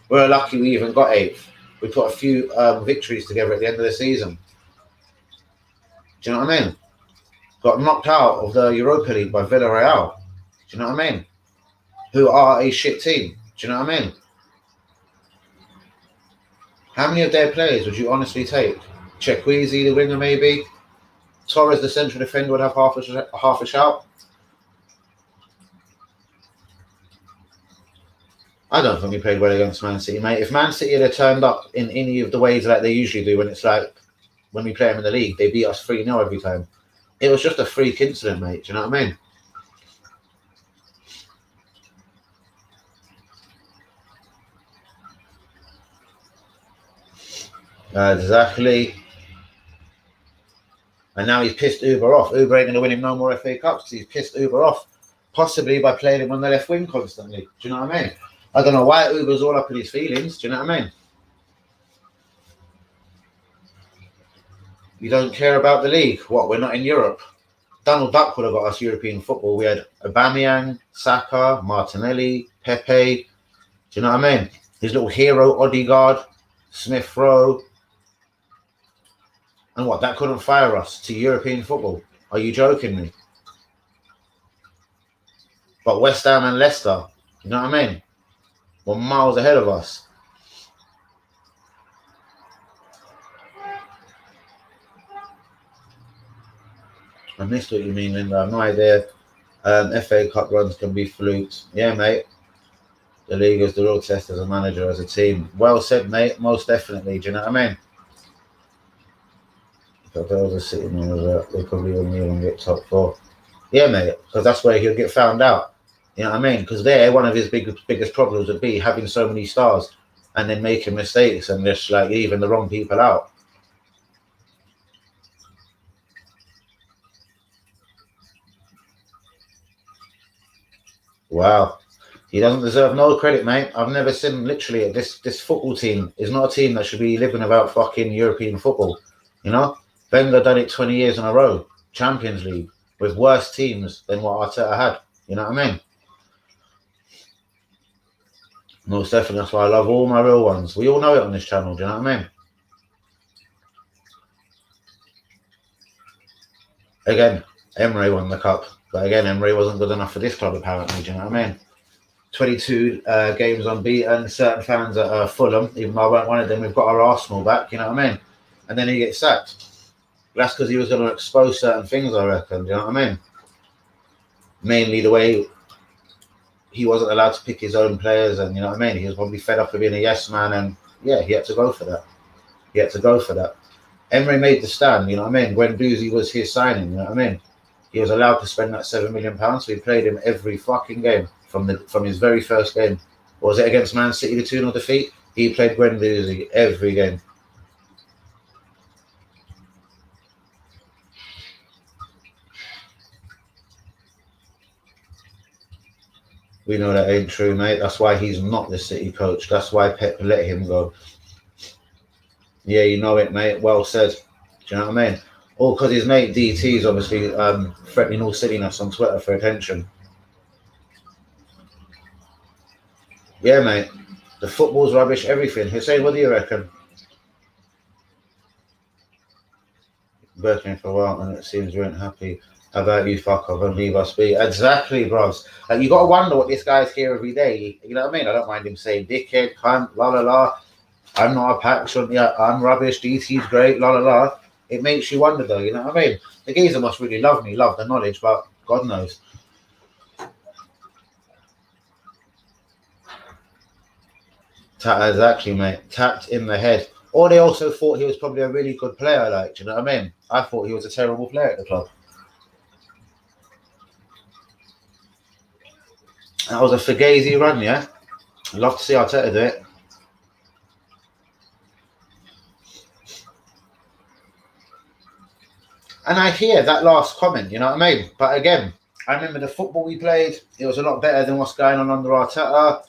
We're lucky we even got 8th. We put a few victories together at the end of the season. Do you know what I mean? Got knocked out of the Europa League by Villarreal. Do you know what I mean? Who are a shit team. Do you know what I mean? How many of their players would you honestly take? Chequeezy, the winger, maybe? Torres, the central defender, would have half a shout? I don't think we played well against Man City, mate. If Man City had turned up in any of the ways like they usually do when it's like when we play them in the league, they beat us 3-0 every time. It was just a freak incident, mate. Do you know what I mean? Exactly. And now he's pissed Uber off. Uber ain't going to win him no more FA Cups. He's pissed Uber off, possibly by playing him on the left wing constantly. Do you know what I mean? I don't know why Uber's all up in his feelings. Do you know what I mean? You don't care about the league. What? We're not in Europe. Donald Duck would have got us European football. We had Aubameyang, Saka, Martinelli, Pepe. Do you know what I mean? His little hero, Odegaard, Smith Rowe. And what? That couldn't fire us to European football. Are you joking me? But West Ham and Leicester, you know what I mean? Were miles ahead of us. I missed what you mean, Linda. I have no idea. FA Cup runs can be flukes. Yeah, mate. The league is the real test as a manager, as a team. Well said, mate. Most definitely. Do you know what I mean? If there was a City manager, they probably wouldn't even get top 4. Yeah, mate. Because that's where he'll get found out. You know what I mean? Because there, one of his biggest problems would be having so many stars. and then making mistakes and just like leaving the wrong people out. Wow. He doesn't deserve no credit, mate. I've never seen literally this football team is not a team that should be living about fucking European football. You know? Wenger done it 20 years in a row. Champions League with worse teams than what Arteta had. You know what I mean? Most definitely. That's why I love all my real ones. We all know it on this channel. Do you know what I mean? Again, Emery won the cup. But again, Emery wasn't good enough for this club, apparently. Do you know what I mean? 22 games unbeaten. Certain fans at Fulham, even though I weren't one of them, we've got our Arsenal back. You know what I mean? And then he gets sacked. That's because he was going to expose certain things, I reckon. Do you know what I mean? Mainly the way he wasn't allowed to pick his own players, and you know what I mean? He was probably fed up with being a yes man, and yeah, he had to go for that. He had to go for that. Emery made the stand, you know what I mean? Guendouzi was his signing, you know what I mean? He was allowed to spend that £7 million, so he played him every fucking game from his very first game. What was it against Man City, the 2-0 defeat? He played Guendouzi every game. We know that ain't true, mate. That's why he's not the City coach. That's why Pep let him go. Yeah, you know it, mate. Well said. Do you know what I mean? All because his mate DT is obviously threatening all silliness on Twitter for attention. Yeah, mate. The football's rubbish, everything. Hussein, what do you reckon? Working for a while and it seems we ain't happy. How about you fuck off and leave us be? Exactly, bros. Like, you got to wonder what this guy's here every day. You know what I mean? I don't mind him saying dickhead, cunt, la la la. I'm not a pack, yeah, I'm rubbish, DT's great, la la la. It makes you wonder though, you know what I mean? The geezer must really love me, love the knowledge, but God knows. Exactly, mate. Tapped in the head. Or they also thought he was probably a really good player, like, do you know what I mean? I thought he was a terrible player at the club. That was a Fugazi run, yeah? I'd love to see Arteta do it. And I hear that last comment, you know what I mean? But again, I remember the football we played. It was a lot better than what's going on under Arteta.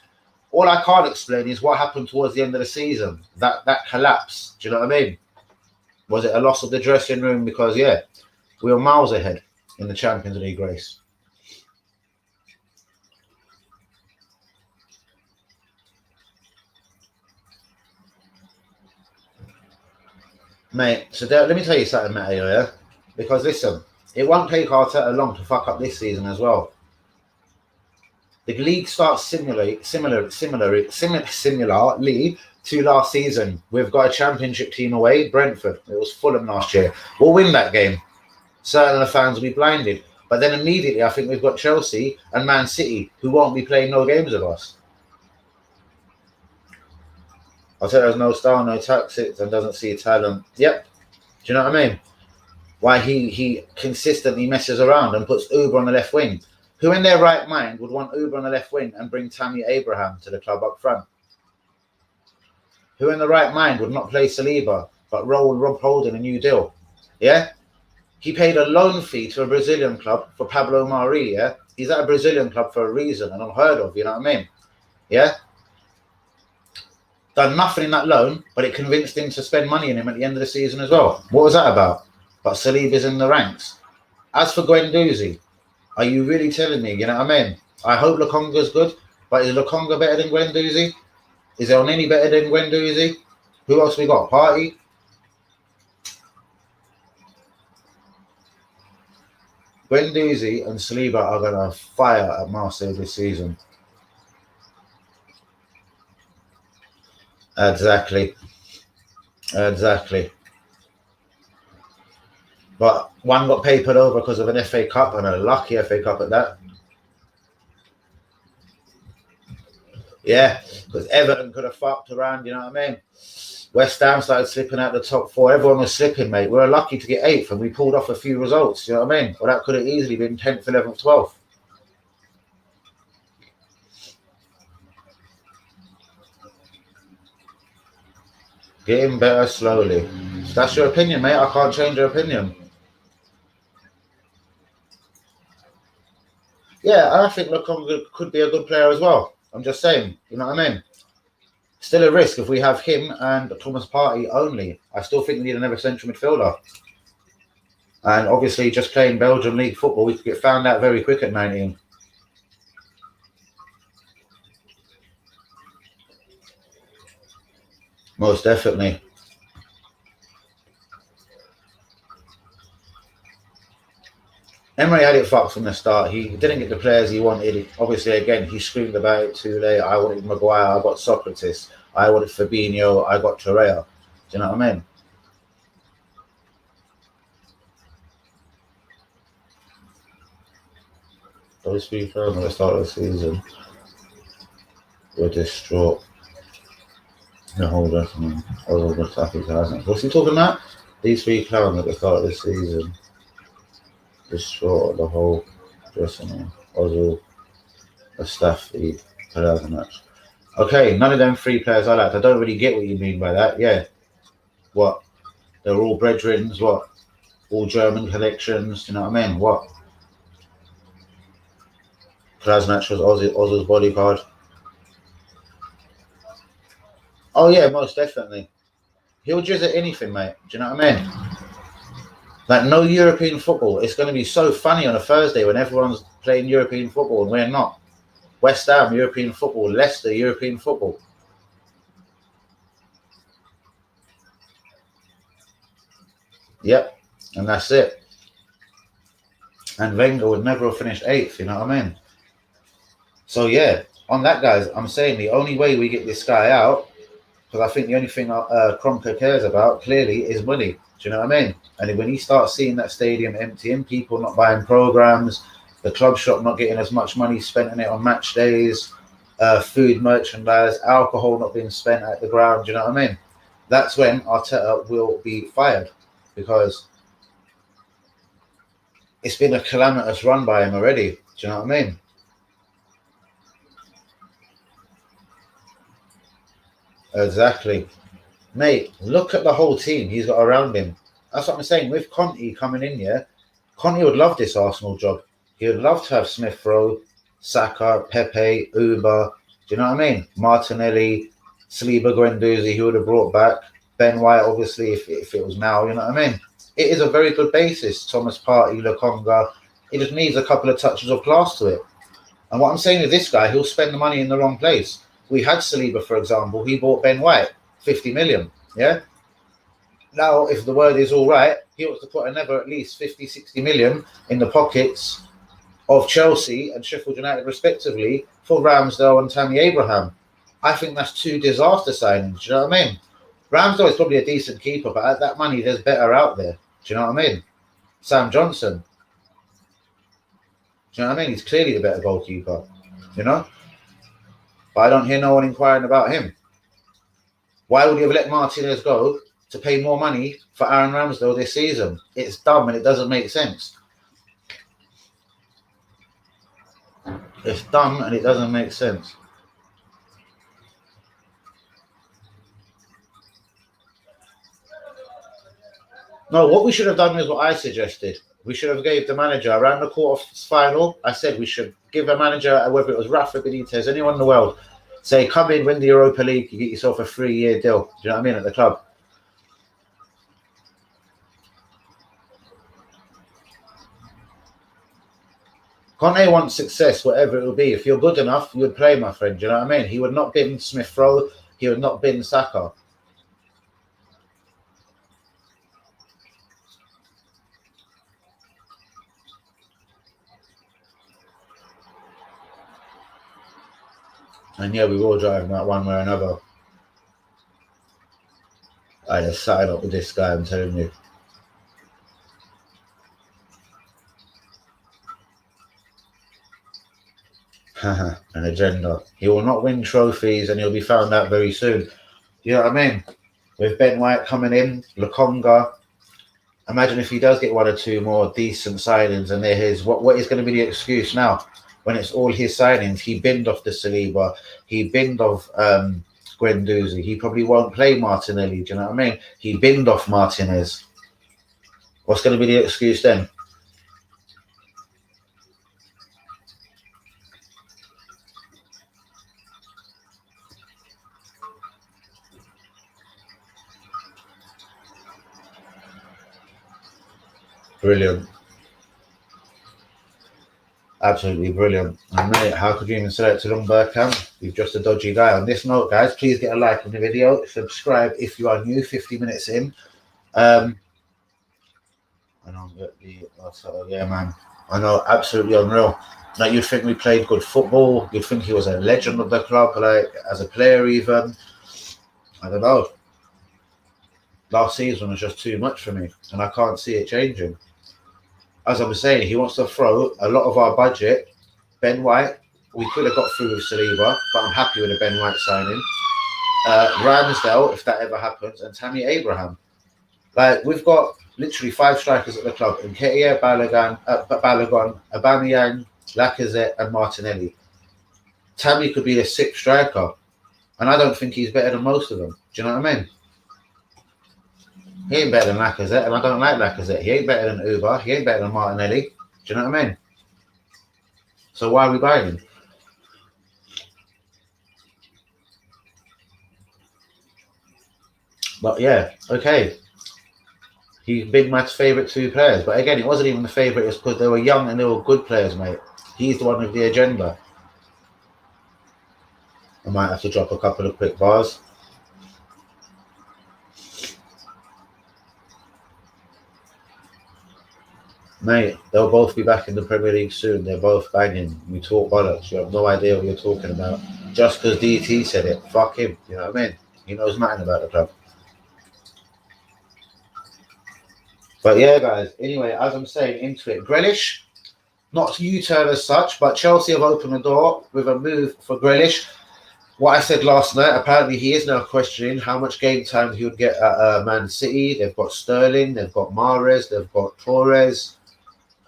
All I can't explain is what happened towards the end of the season. That collapse. Do you know what I mean? Was it a loss of the dressing room? Because, yeah, we were miles ahead in the Champions League race. Mate, so let me tell you something, Matteo, yeah? Because, listen, it won't take Arteta long to fuck up this season as well. The league starts similarly to last season. We've got a championship team away, Brentford. It was Fulham last year. We'll win that game. Certain of the fans will be blinded. But then immediately, I think we've got Chelsea and Man City, who won't be playing no games with us. Arteta has no style, no tactics, and doesn't see talent. Yep. Do you know what I mean? Why he consistently messes around and puts Uber on the left wing. Who in their right mind would want Uber on the left wing and bring Tammy Abraham to the club up front? Who in the right mind would not play Saliba but roll Rob Holding a new deal? Yeah? He paid a loan fee to a Brazilian club for Pablo Mari, yeah? He's at a Brazilian club for a reason and unheard of, you know what I mean? Yeah? Done nothing in that loan, but it convinced him to spend money on him at the end of the season as well. What was that about? But Saliba's in the ranks. As for Guendouzi, are you really telling me, you know what I mean? I hope Lokonga's good, but is Lokonga better than Guendouzi? Is there any better than Guendouzi? Who else we got? Partey? Guendouzi and Saliba are going to fire at Marseille this season. Exactly. But one got papered over because of an FA Cup, and a lucky FA Cup at that. Yeah, because Everton could have fucked around, you know what I mean? West Ham started slipping out the top four. Everyone was slipping, mate. We were lucky to get 8th, and we pulled off a few results, you know what I mean? Well, that could have easily been 10th, 11th, 12th. Getting better slowly. That's your opinion, mate. I can't change your opinion. Yeah, I think Lukonga could be a good player as well. I'm just saying, you know what I mean? Still a risk if we have him and Thomas Partey only. I still think we need another central midfielder. And obviously, just playing Belgian league football, we could get found out very quick at 19. Most definitely. Emery had it fucked from the start. He didn't get the players he wanted. Obviously, again, he screamed about it too late. I wanted Maguire, I got Socrates. I wanted Fabinho, I got Torreira. Do you know what I mean? Those three players at the start of the season were distraught. The whole dressing room. What's he talking about? These three clowns at the start of the season distraught the whole dressing room. Ozil, a staff lead, match. Okay, none of them three players I liked. I don't really get what you mean by that. Yeah. What? They're all brethren, what? All German connections, you know what I mean? What? Kolasinac was Ozil's bodyguard. Oh yeah, most definitely. He'll jizz at anything, mate. Do you know what I mean? Like no European football. It's going to be so funny on a Thursday when everyone's playing European football and we're not. West Ham, European football. Leicester, European football. Yep, and that's it. And Wenger would never have finished 8th, you know what I mean? So yeah, on that, guys, I'm saying the only way we get this guy out, because I think the only thing Kroenke cares about, clearly, is money. Do you know what I mean? And when he starts seeing that stadium emptying, people not buying programs, the club shop not getting as much money spent on it on match days, food merchandise, alcohol not being spent at the ground, do you know what I mean? That's when Arteta will be fired, because it's been a calamitous run by him already. Do you know what I mean? Exactly. Mate, look at the whole team he's got around him. That's what I'm saying. With Conte coming in here, Conte would love this Arsenal job. He would love to have Smith Rowe, Saka, Pepe, Uber. Do you know what I mean? Martinelli, Saliba, Guendouzi, he would have brought back. Ben White, obviously, if it was now, you know what I mean? It is a very good basis. Thomas Partey, Lukonga. It just needs a couple of touches of class to it. And what I'm saying with this guy, he'll spend the money in the wrong place. We had Saliba, for example. He bought Ben White, 50 million. Yeah. Now, if the word is all right, he wants to put another at least 50, 60 million in the pockets of Chelsea and Sheffield United, respectively, for Ramsdale and Tammy Abraham. I think that's 2 disaster signings. Do you know what I mean? Ramsdale is probably a decent keeper, but at that money, there's better out there. Do you know what I mean? Sam Johnson. Do you know what I mean? He's clearly the better goalkeeper. You know? But I don't hear no one inquiring about him. Why would you have let Martinez go to pay more money for Aaron Ramsdale this season? It's dumb and it doesn't make sense. It's dumb and it doesn't make sense. No, what we should have done is what I suggested. We should have gave the manager around the quarter-final. I said we should give a manager, whether it was Rafa Benitez, anyone in the world, say, come in, win the Europa League, you get yourself a 3-year deal. Do you know what I mean? At the club. Conte wants success, whatever it will be. If you're good enough, you would play, my friend. Do you know what I mean? He would not bin Smith Rowe. He would not bin Saka. And yeah, we will drive him out one way or another. I just sat up with this guy, I'm telling you. An agenda. He will not win trophies and he'll be found out very soon. You know what I mean? With Ben White coming in, Lukonga. Imagine if he does get 1 or 2 more decent signings and they're his. What is going to be the excuse now? When it's all his signings, he binned off the Saliba, he binned off Guendouzi. He probably won't play Martinelli. Do you know what I mean? He binned off Martinez. What's going to be the excuse then? Brilliant. Absolutely brilliant. And mate, how could you even select a long Bergkamp? You're just a dodgy guy. On this note, guys, please get a like on the video. Subscribe if you are new, 50 minutes in. I don't get the... yeah, man. I know, absolutely unreal. Like, you'd think we played good football. You'd think he was a legend of the club, like, as a player even. I don't know. Last season was just too much for me, and I can't see it changing. As I was saying, he wants to throw a lot of our budget. Ben White, we could have got through with Saliba, but I'm happy with the Ben White signing. Ramsdale, if that ever happens, and Tammy Abraham. Like, we've got literally 5 strikers at the club: Nketiah, Balogun, Aubameyang, Lacazette, and Martinelli. Tammy could be the 6th striker, and I don't think he's better than most of them. Do you know what I mean? He ain't better than Lacazette, and I don't like Lacazette. He ain't better than Uber. He ain't better than Martinelli. Do you know what I mean? So why are we buying him? But yeah, okay. He's been my favourite 2 players. But again, it wasn't even the favourite. It's because they were young and they were good players, mate. He's the one with the agenda. I might have to drop a couple of quick bars. Mate, they'll both be back in the Premier League soon. They're both banging. You talk bollocks. You have no idea what you're talking about. Just because DT said it. Fuck him. You know what I mean? He knows nothing about the club. But yeah, guys. Anyway, as I'm saying, into it. Grealish, not U-turn as such, but Chelsea have opened the door with a move for Grealish. What I said last night, apparently he is now questioning how much game time he would get at Man City. They've got Sterling, they've got Mahrez, they've got Torres.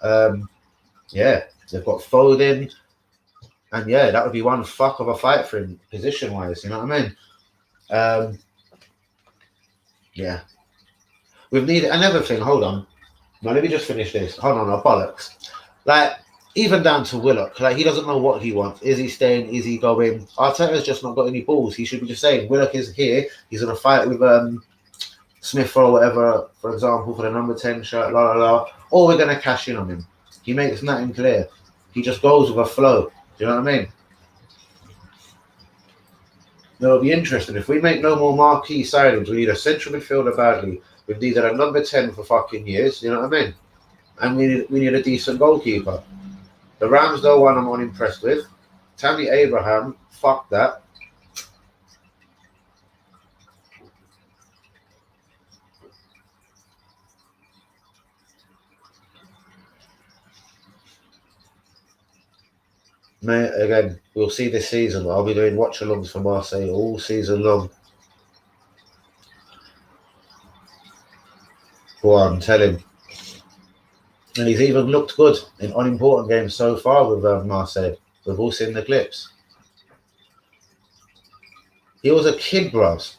Yeah, they've got Foden, and yeah, that would be one fuck of a fight for him position wise. You know what I mean? Yeah, we've needed another thing. Hold on, no, let me just finish this. Hold on, bollocks. Like, even down to Willock, like, he doesn't know what he wants. Is he staying? Is he going? Arteta's just not got any balls. He should be just saying Willock is here. He's gonna fight with Smith or whatever, for example, for the number 10 shirt. La la la. Or we're gonna cash in on him. He makes nothing clear. He just goes with a flow. Do you know what I mean? It'll be interesting. If we make no more marquee signings, we need a central midfielder badly. We've needed a number 10 for fucking years. You know what I mean? And we need a decent goalkeeper. The Ramsdale one I'm unimpressed with. Tammy Abraham, fuck that. Mate, again, we'll see this season. I'll be doing watch-alongs for Marseille all season long. Go on, tell him. And he's even looked good in unimportant games so far with Marseille. We've all seen the clips. He was a kid, bros.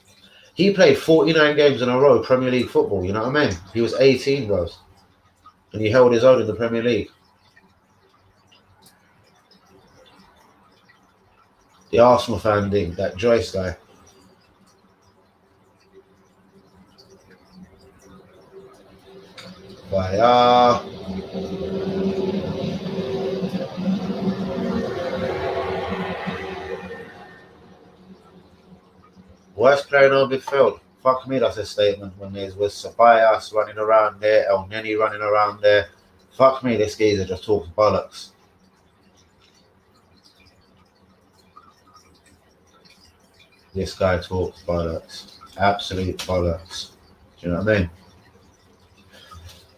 He played 49 games in a row, Premier League football, you know what I mean? He was 18, bros. And he held his own in the Premier League. The Arsenal fan ding, that Joyce guy. Fire. Worst player in our midfield. Fuck me, that's a statement when there's with Ceballos running around there, El Neni running around there. Fuck me, this geezer just talks bollocks. This guy talks bollocks. Absolute bollocks. Do you know what I mean?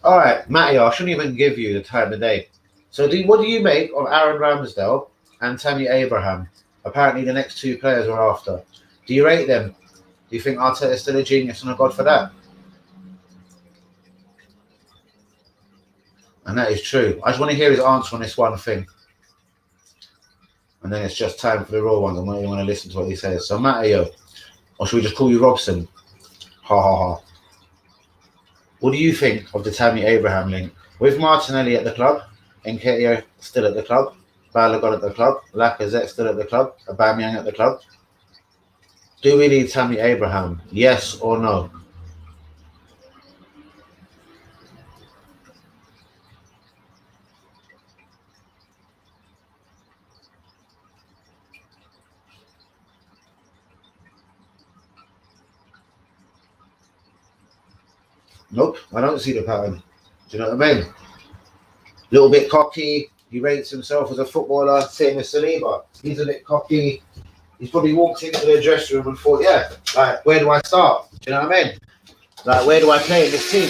Alright, Matty, I shouldn't even give you the time of day. So what do you make of Aaron Ramsdale and Tammy Abraham? Apparently the next 2 players we're after. Do you rate them? Do you think Arteta is still a genius and a god for that? And that is true. I just want to hear his answer on this one thing. And then it's just time for the raw ones. I don't even want to listen to what he says. So, Matteo, Or should we just call you Robson? Ha ha ha. What do you think of the Tammy Abraham link? With Martinelli at the club, Nketiah still at the club, Balogun at the club, Lacazette still at the club, Aubameyang at the club. Do we need Tammy Abraham? Yes or no? Nope, I don't see the pattern. Do you know what I mean? Little bit cocky. He rates himself as a footballer, same as Saliba. He's a bit cocky. He's probably walked into the dressing room and thought, yeah, like, where do I start? Do you know what I mean? Like, where do I play in this team?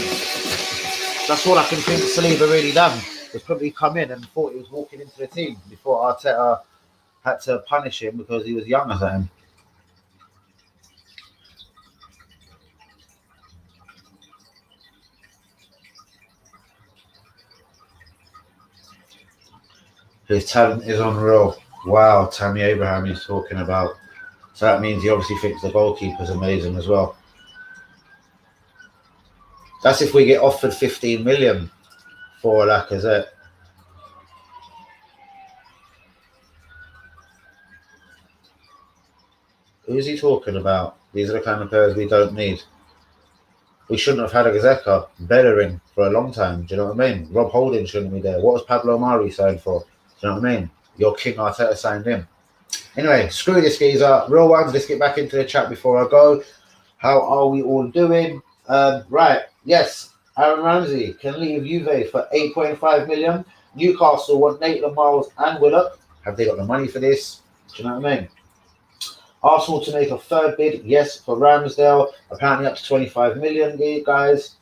That's all I can think Saliba really done. Was probably come in and thought he was walking into the team before Arteta had to punish him because he was younger than him. His talent is unreal. Wow, Tammy Abraham he's talking about. So that means he obviously thinks the goalkeeper's amazing as well. That's if we get offered 15 million for Lacazette. Who is he talking about? These are the kind of players we don't need. We shouldn't have had a Gazeka, Bellerin for a long time. Do you know what I mean? Rob Holding shouldn't be there. What was Pablo Mari signed for? Do you know what I mean? Your King Arteta signed him. Anyway, screw this geezer. Real ones, let's get back into the chat before I go. How are we all doing? Right, yes, Aaron Ramsey can leave Juve for 8.5 million. Newcastle want Nathan Miles and Willock. Have they got the money for this? Do you know what I mean? Arsenal to make a third bid, yes, for Ramsdale, apparently up to 25 million, guys.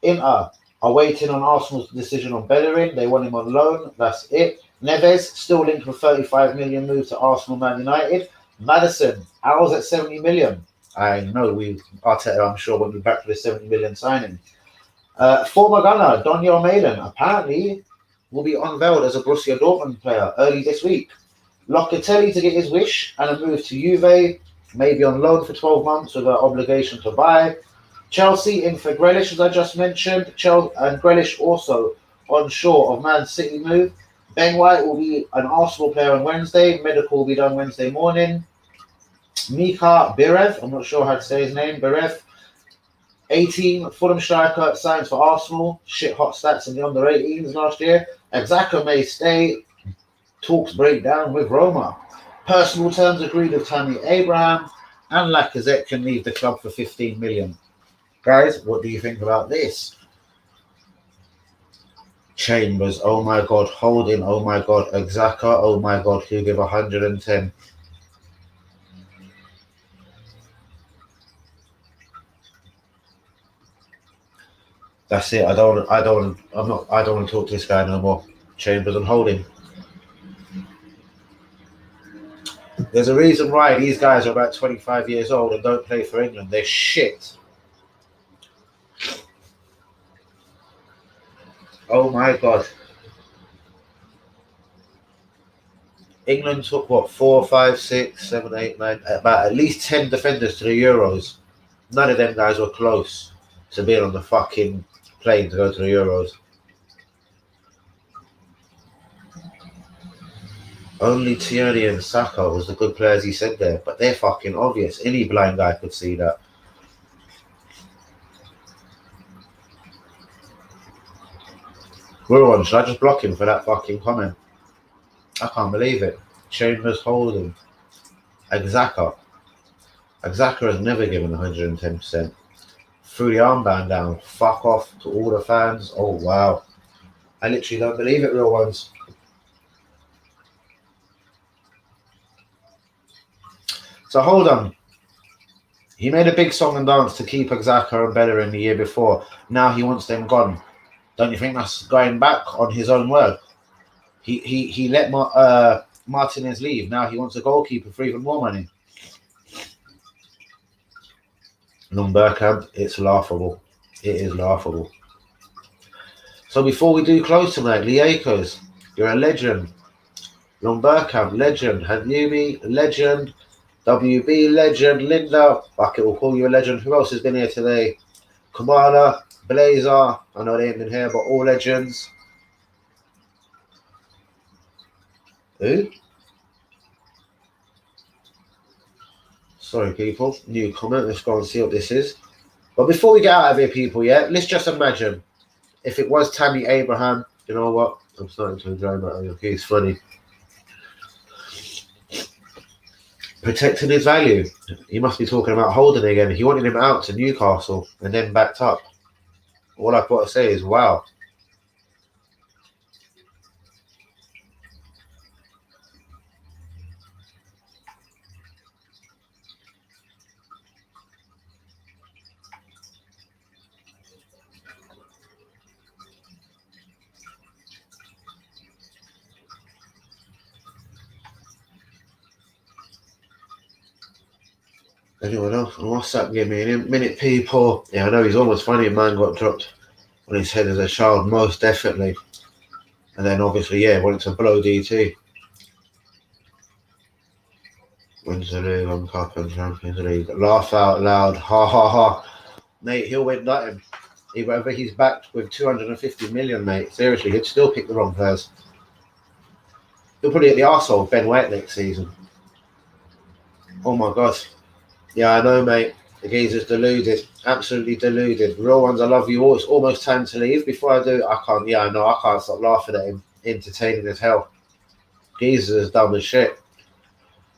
Inter are waiting on Arsenal's decision on Bellerin. They want him on loan. That's it. Neves still linked with 35 million move to Arsenal, Man United. Maddison, ours at 70 million. I know Arteta, I'm sure, won't be back for the 70 million signing. Former gunner Daniel Maiden apparently will be unveiled as a Borussia Dortmund player early this week. Locatelli to get his wish and a move to Juve, maybe on loan for 12 months with an obligation to buy. Chelsea in for Grealish, as I just mentioned. And Grealish also onshore of Man City move. Ben White will be an Arsenal player on Wednesday. Medical will be done Wednesday morning. Mika Birev, I'm not sure how to say his name, Birev. 18, Fulham striker, signs for Arsenal. Shit hot stats in the under-18s last year. Xhaka may stay. Talks break down with Roma. Personal terms agreed with Tammy Abraham. And Lacazette can leave the club for 15 million. Guys, what do you think about this? Chambers, oh my God. Holding, oh my God. Xhaka, oh my God. He'll give 110. That's it. I don't want to talk to this guy no more. Chambers and Holding. There's a reason why these guys are about 25 years old and don't play for England. They're shit. Oh my God. England took what, 4, 5, 6, 7, 8, 9, about at least 10 defenders to the Euros. None of them guys were close to being on the fucking plane to go to the Euros. Only Tierney and Saka was the good players he said there, but they're fucking obvious. Any blind guy could see that. We're on. Should I just block him for that fucking comment? I can't believe it. Chambers Holding. Xhaka. Xhaka has never given 110%. Threw the armband down. Fuck off to all the fans. Oh, wow. I literally don't believe it, real ones. So hold on. He made a big song and dance to keep Xhaka and Bellerin the year before. Now he wants them gone. Don't you think that's going back on his own word? He let Martinez leave. Now he wants a goalkeeper for even more money. Bergkamp, it's laughable. It is laughable. So before we do close tonight, Liekos, you're a legend. Bergkamp, legend. Hadlumi, legend. WB legend, Linda. Fuck it, we'll call you a legend. Who else has been here today? Kamala, Blazer. I know they ain't been here, but all legends. Who? Sorry, people. New comment. Let's go and see what this is. But before we get out of here, people, yeah, let's just imagine if it was Tammy Abraham. You know what? I'm starting to enjoy that. He's funny. Protecting his value. He must be talking about Holden again. He wanted him out to Newcastle and then backed up. All I've got to say is, wow. Anyone else on WhatsApp give me a minute, people? Yeah, I know he's almost funny. A man got dropped on his head as a child, most definitely. And then obviously, yeah, wanted to blow DT. Wins the league on Cup and Champions League. Laugh out loud. Ha ha ha. Mate, he'll win nothing. Whether he's backed with 250 million, mate. Seriously, he'd still pick the wrong players. He'll probably get the arsehole Ben White next season. Oh my god. Yeah, I know, mate. The geezer's deluded. Absolutely deluded. Real ones, I love you all. It's almost time to leave. Before I do, I can't. Yeah, I know. I can't stop laughing at him. Entertaining as hell. Geezer's dumb as shit.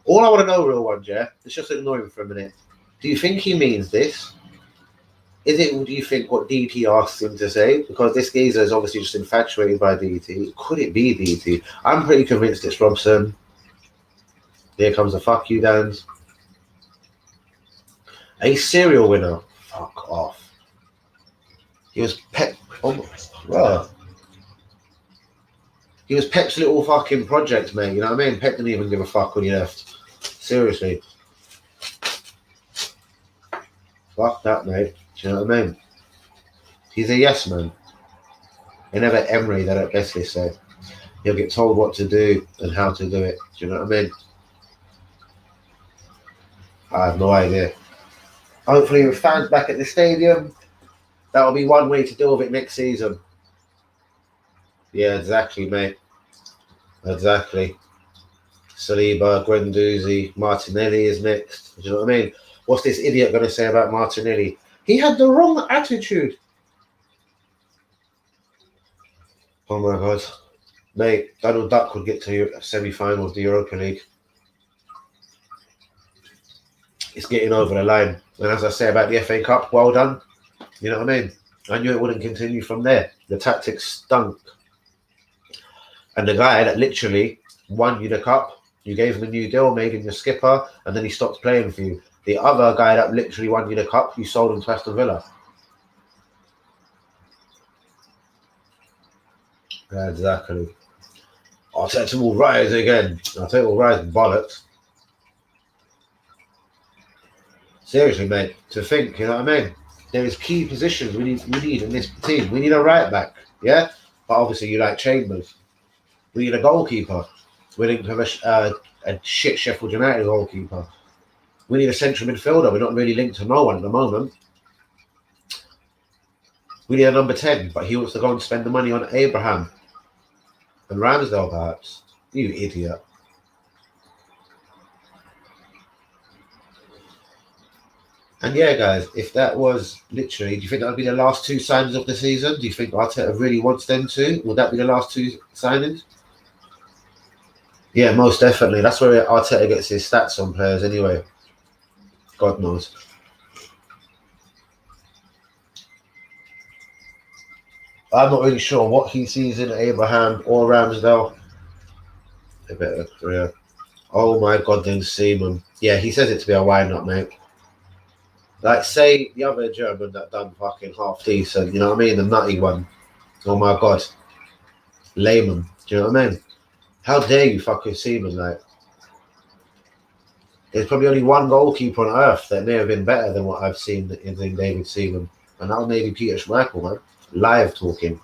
All I want to know, real ones, yeah? Let's just ignore him for a minute. Do you think he means this? Is it, do you think, what DT asked him to say? Because this geezer is obviously just infatuated by DT. Could it be DT? I'm pretty convinced it's Robson. Here comes the fuck you, Dans. A serial winner. Fuck off. He was Pep. Oh, well. He was Pep's little fucking project, mate. You know what I mean? Pep didn't even give a fuck when he left. Seriously. Fuck that, mate. Do you know what I mean? He's a yes man. They never Emery that at best they say. He'll get told what to do and how to do it. Do you know what I mean? I have no idea. Hopefully with fans back at the stadium, that'll be one way to deal with it next season. Yeah, exactly, mate. Exactly. Saliba, Guendouzi, Martinelli is next. Do you know what I mean? What's this idiot going to say about Martinelli? He had the wrong attitude. Oh my god. Mate, Donald Duck would get to a semi-final of the Europa League. It's getting over the line. And as I say about the FA Cup, well done. You know what I mean? I knew it wouldn't continue from there. The tactics stunk. And the guy that literally won you the cup, you gave him a new deal, made him your skipper, and then he stopped playing for you. The other guy that literally won you the cup, you sold him to Aston Villa. Exactly. Arteta will rise again. Arteta will rise bollocks. Seriously, mate, to think, you know what I mean? There is key positions we need in this team. We need a right back, yeah? But obviously you like Chambers. We need a goalkeeper. We need to have a shit Sheffield United goalkeeper. We need a central midfielder. We're not really linked to no one at the moment. We need a number 10, but he wants to go and spend the money on Abraham and Ramsdale, perhaps. You idiot. And yeah, guys, if that was literally, do you think that would be the last two signings of the season? Do you think Arteta really wants them to? Would that be the last two signings? Yeah, most definitely. That's where Arteta gets his stats on players anyway. God knows. I'm not really sure what he sees in Abraham or Ramsdale. A bit of a career. Oh my God, then Seaman. Yeah, he says it to be a wind-up, mate. Like, say the other German that done fucking half decent, you know what I mean? The nutty one. Oh my God. Layman. Do you know what I mean? How dare you fucking Seaman, like? There's probably only one goalkeeper on earth that may have been better than what I've seen in David Seaman. And that was maybe Peter Schmeichel, man. Live talking.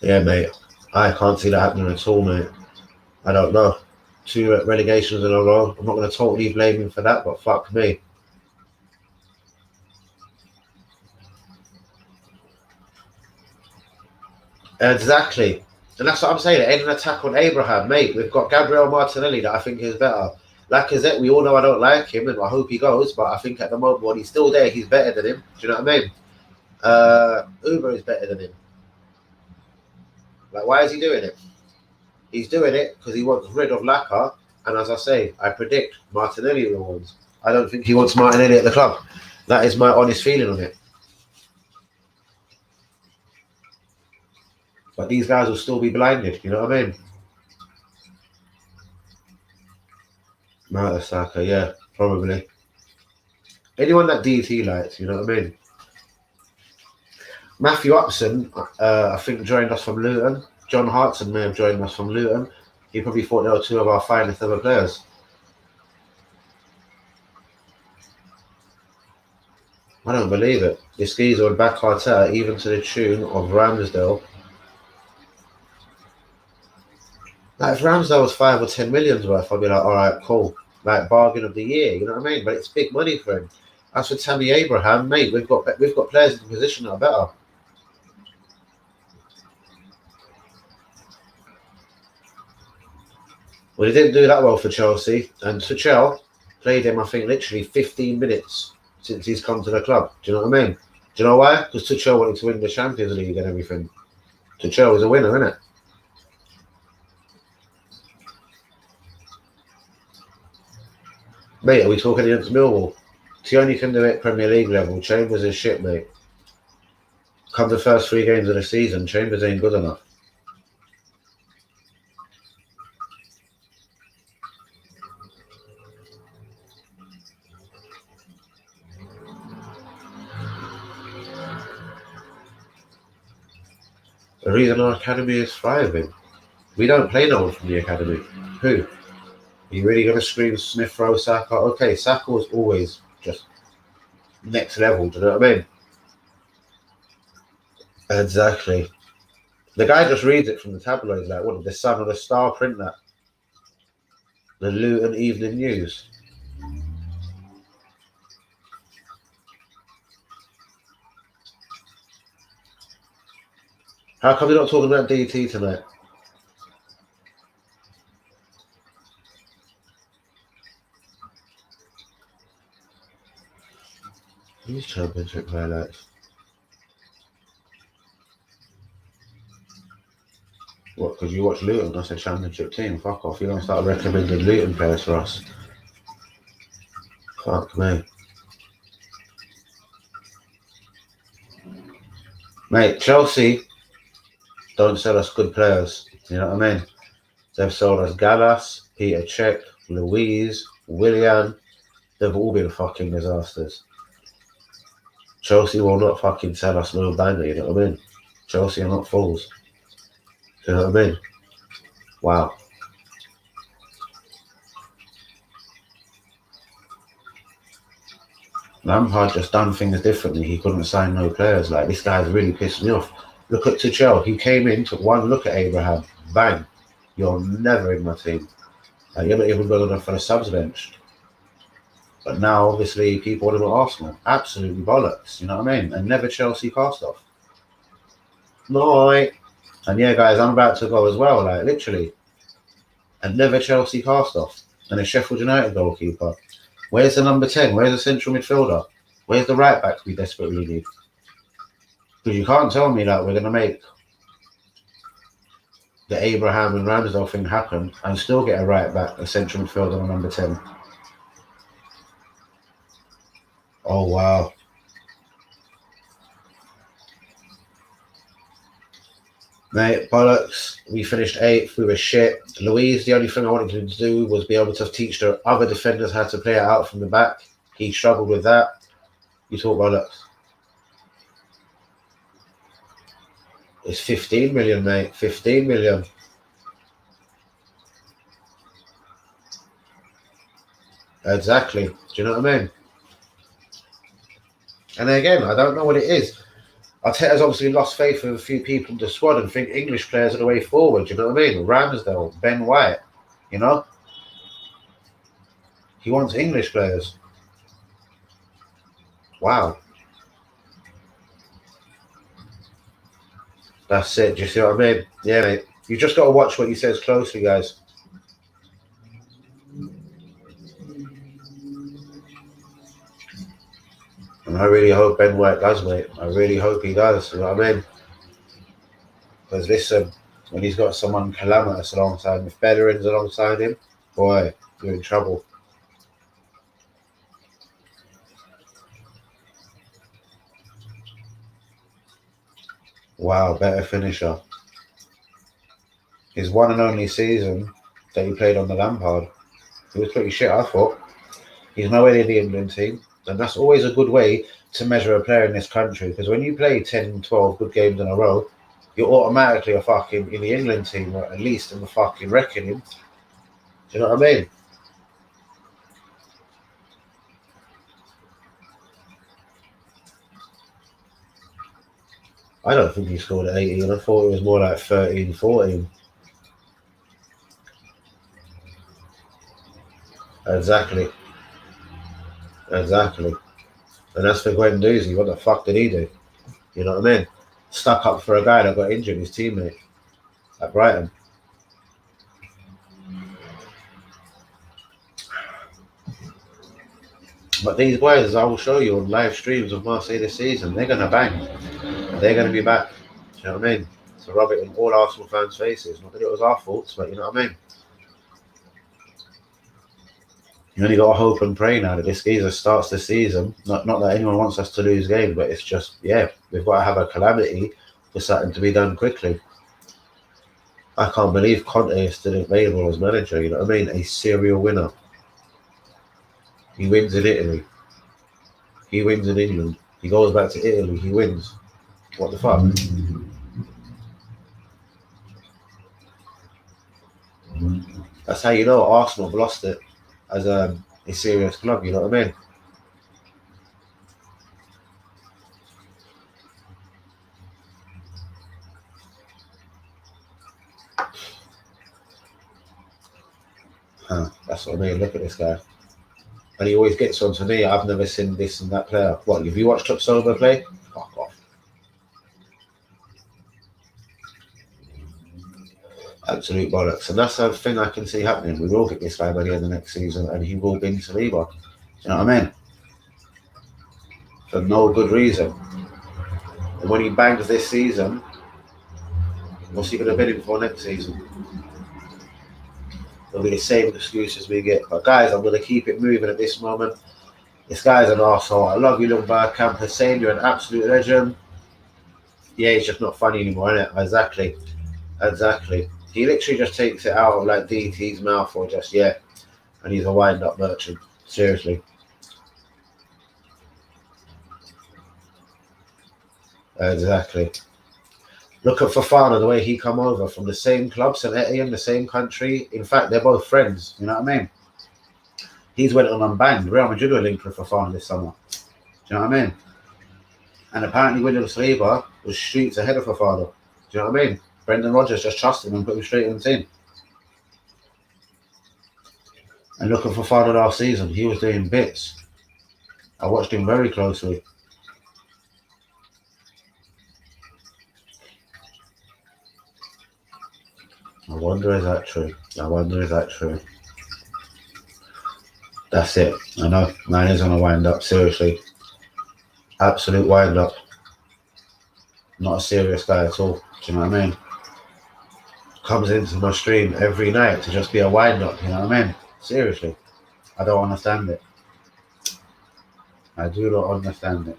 Yeah, mate. I can't see that happening at all, mate. I don't know. 2 relegations in a row. I'm not going to totally blame him for that, but fuck me. Exactly. And that's what I'm saying. It ain't an attack on Abraham, mate. We've got Gabriel Martinelli that I think is better. Lacazette, we all know I don't like him, and I hope he goes, but I think at the moment when he's still there, he's better than him. Do you know what I mean? Uber is better than him. Like, why is he doing it? He's doing it because he wants rid of Laka, and as I say, I predict Martinelli will win. I don't think he wants Martinelli at the club. That is my honest feeling on it. But these guys will still be blinded, you know what I mean? Saka, yeah, probably. Anyone that DT likes, you know what I mean? Matthew Upson, I think, joined us from Luton. John Hartson may have joined us from Luton. He probably thought they were 2 of our finest ever players. I don't believe it. This geezer would back Arteta even to the tune of Ramsdale. Like, if Ramsdale was 5 or 10 millions worth, I'd be like, all right, cool. Like, bargain of the year, you know what I mean? But it's big money for him. As for Tammy Abraham, mate, we've got players in the position that are better. Well, he didn't do that well for Chelsea, and Tuchel played him, I think, literally 15 minutes since he's come to the club. Do you know what I mean? Do you know why? Because Tuchel wanted to win the Champions League and everything. Tuchel is a winner, isn't it? Mate, are we talking against Millwall? Tierney can do it Premier League level. Chambers is shit, mate. Come the first 3 games of the season, Chambers ain't good enough. The reason our academy is thriving. We don't play no one from the academy. Who? Are you really going to scream Smith Rowe, Saka? Okay, Saka was always just next level, do you know what I mean? Exactly. The guy just reads it from the tabloids, like, what did the Sun or the Star print that? The Luton Evening News. How come you're not talking about DT tonight? These championship highlights. What, because you watch Luton? That's a championship team. Fuck off. You don't start recommending Luton players for us. Fuck me. Mate, Chelsea don't sell us good players. You know what I mean? They've sold us Gallas, Peter Cech, Louise, Willian. They've all been fucking disasters. Chelsea will not fucking sell us no banger, you know what I mean? Chelsea are not fools. You know what I mean? Wow. Lampard just done things differently. He couldn't sign no players. Like, this guy's really pissed me off. Look at Tuchel. He came in, took one look at Abraham. Bang. You're never in my team. Like, you're not even good enough for the subs bench. But now, obviously, people want him at Arsenal. Absolutely bollocks. You know what I mean? And never Chelsea cast off. No. And yeah, guys, I'm about to go as well. Like, literally. And never Chelsea cast off. And a Sheffield United goalkeeper. Where's the number 10? Where's the central midfielder? Where's the right back we desperately need? Because you can't tell me that we're going to make the Abraham and Ramsdale thing happen and still get a right back, a central midfielder, and a number 10. Oh, wow. Mate, bollocks. We finished 8th. We were shit. Louise, the only thing I wanted him to do was be able to teach the other defenders how to play it out from the back. He struggled with that. You talk bollocks. It's 15 million, mate. 15 million. Exactly. Do you know what I mean? And again, I don't know what it is. Arteta's obviously lost faith with a few people in the squad and think English players are the way forward. You know what I mean? Ramsdale, Ben White. You know, he wants English players. Wow, that's it. Do you see what I mean? Yeah, mate. You just got to watch what he says closely, guys. And I really hope Ben White does, mate. I really hope he does. You know what I mean? Because listen, when he's got someone calamitous alongside him, if Bellerin's alongside him, boy, you're in trouble. Wow, better finisher. His one and only season that he played on the Lampard. He was pretty shit, I thought. He's nowhere near the England team. And that's always a good way to measure a player in this country. Because when you play 10, 12 good games in a row, you're automatically a fucking in the England team, or at least in the fucking reckoning. Do you know what I mean? I don't think he scored at 18. I thought it was more like 13, 14. Exactly. Exactly. And as for Guendouzi, what the fuck did he do? You know what I mean? Stuck up for a guy that got injured, his teammate at Brighton. But these boys, I will show you on live streams of Marseille this season, they're going to bang. They're going to be back. Do you know what I mean? To rub it in all Arsenal fans' faces. Not that it was our faults, but you know what I mean? You only got to hope and pray now that this geezer starts the season. Not that anyone wants us to lose games, but it's just, yeah, we've got to have a calamity for something to be done quickly. I can't believe Conte is still available as manager. You know what I mean? A serial winner. He wins in Italy. He wins in England. He goes back to Italy. He wins. What the fuck? That's how you know Arsenal have lost it as a serious club. You know what I mean? That's what I mean. Look at this guy. And he always gets on to me. I've never seen this and that player. What, have you watched Sober play? Fuck off. Absolute bollocks. And that's the thing I can see happening. We will get this guy by the end of next season and he will be Saliba. You know what I mean? For no good reason. And when he bangs this season, what's he going to bid him for next season? It'll be the same excuses we get. But guys, I'm going to keep it moving at this moment. This guy's an arsehole. I love you, little Bergkamp. Hussein, you're an absolute legend. Yeah, he's just not funny anymore, isn't it? Exactly. Exactly. He literally just takes it out of like DT's mouth or just, yeah. And he's a wind-up merchant. Seriously. Exactly. Look at Fofana, the way he come over from the same club, St Etienne, the same country. In fact, they're both friends. You know what I mean? He's went on and banged. Real Madrid were linked with Fofana this summer. Do you know what I mean? And apparently William Saliba was streets ahead of Fofana. Do you know what I mean? Brendan Rodgers just trusted him and put him straight in the team. And looking for Fofana last season, he was doing bits. I watched him very closely. I wonder is that true? I wonder is that true? That's it. I know. Man is on a wind up, seriously. Absolute wind up. Not a serious guy at all. Do you know what I mean? Comes into my stream every night to just be a wind up, you know what I mean? Seriously. I don't understand it. I do not understand it.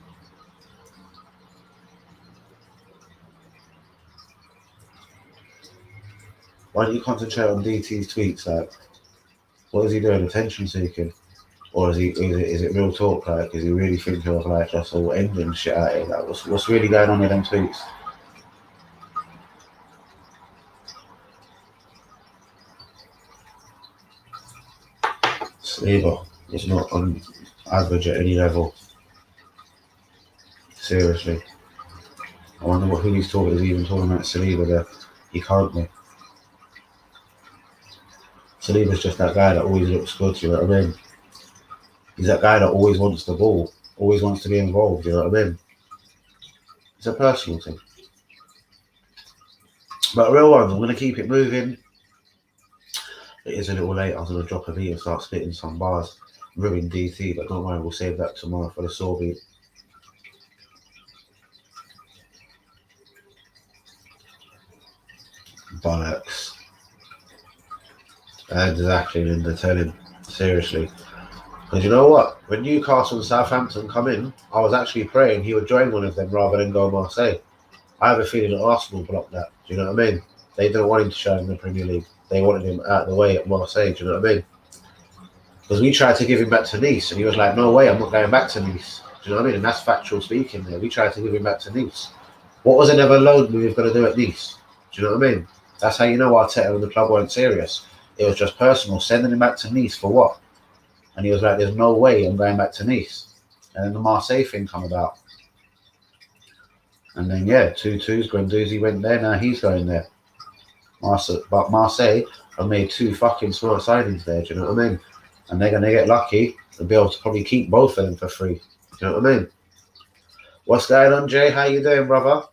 Why don't you concentrate on DT's tweets? Like, what is he doing? Attention seeking? Or is it real talk? Like, is he really thinking of like just all ending shit out here? Like, what's really going on with them tweets? Saliba is not on average at any level. Seriously. I wonder who he's talking. Is he even talking about Saliba there? He can't be. Saliba's just that guy that always looks good, you know what I mean? He's that guy that always wants the ball, always wants to be involved, you know what I mean? It's a personal thing. But real ones, I'm going to keep it moving. It is a little late. I was going to drop a beat and start spitting some bars. Ruin DT, but don't worry, we'll save that tomorrow for the sore beat. Bollocks. Exactly, Linda, tell him. Seriously. Because you know what? When Newcastle and Southampton come in, I was actually praying he would join one of them rather than go Marseille. I have a feeling that Arsenal blocked that. Do you know what I mean? They didn't want him to shine in the Premier League. They wanted him out of the way at Marseille. Do you know what I mean? Because we tried to give him back to Nice, and he was like, "No way, I'm not going back to Nice." Do you know what I mean? And that's factual speaking there. We tried to give him back to Nice. What was another loan move going to do at Nice? Do you know what I mean? That's how you know Arteta and the club weren't serious. It was just personal. Sending him back to Nice for what? And he was like, "There's no way I'm going back to Nice." And then the Marseille thing come about. And then, yeah, 2-2s, Guendouzi went there, now he's going there. But Marseille have made two fucking smart signings there, do you know what I mean? And they're going to get lucky and be able to probably keep both of them for free. Do you know what I mean? What's going on, Jay? How you doing, brother?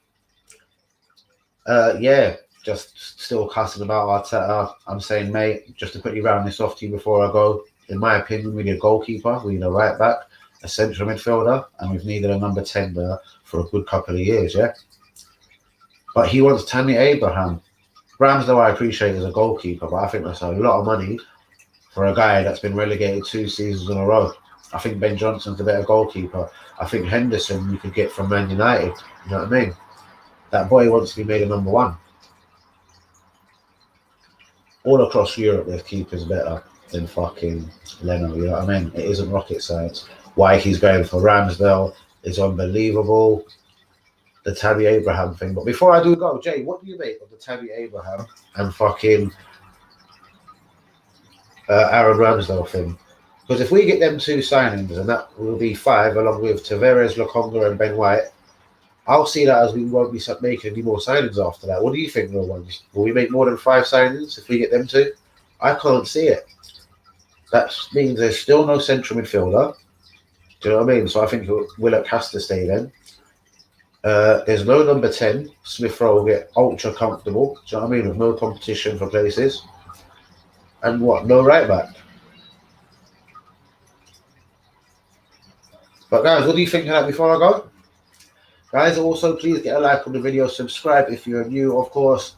Yeah, just still cussing about Arteta. I'm saying, mate, just to quickly round this off to you before I go, in my opinion, we need a goalkeeper, we need a right back, a central midfielder, and we've needed a number 10 there for a good couple of years, yeah? But he wants Tammy Abraham. Ramsdale, I appreciate as a goalkeeper, but I think that's a lot of money for a guy that's been relegated 2 seasons in a row. I think Ben Johnson's the better goalkeeper. I think Henderson you could get from Man United. You know what I mean? That boy wants to be made a number 1. All across Europe, there's keepers better than fucking Leno. You know what I mean? It isn't rocket science. Why he's going for Ramsdale is unbelievable. The Tammy Abraham thing. But before I do go, Jay, what do you make of the Tammy Abraham and fucking Aaron Ramsdale thing? Because if we get them 2 signings, and that will be 5, along with Tavares, Lokonga, and Ben White, I'll see that as we won't be making any more signings after that. What do you think, real ones? Will we make more than 5 signings if we get them 2? I can't see it. That means there's still no central midfielder. Do you know what I mean? So I think Willock has to stay then. There's no number 10. Smith Rowe will get ultra comfortable. Do you know what I mean? With no competition for places. And what? No right back. But guys, what do you think of that before I go? Guys, also please get a like on the video. Subscribe if you're new, of course.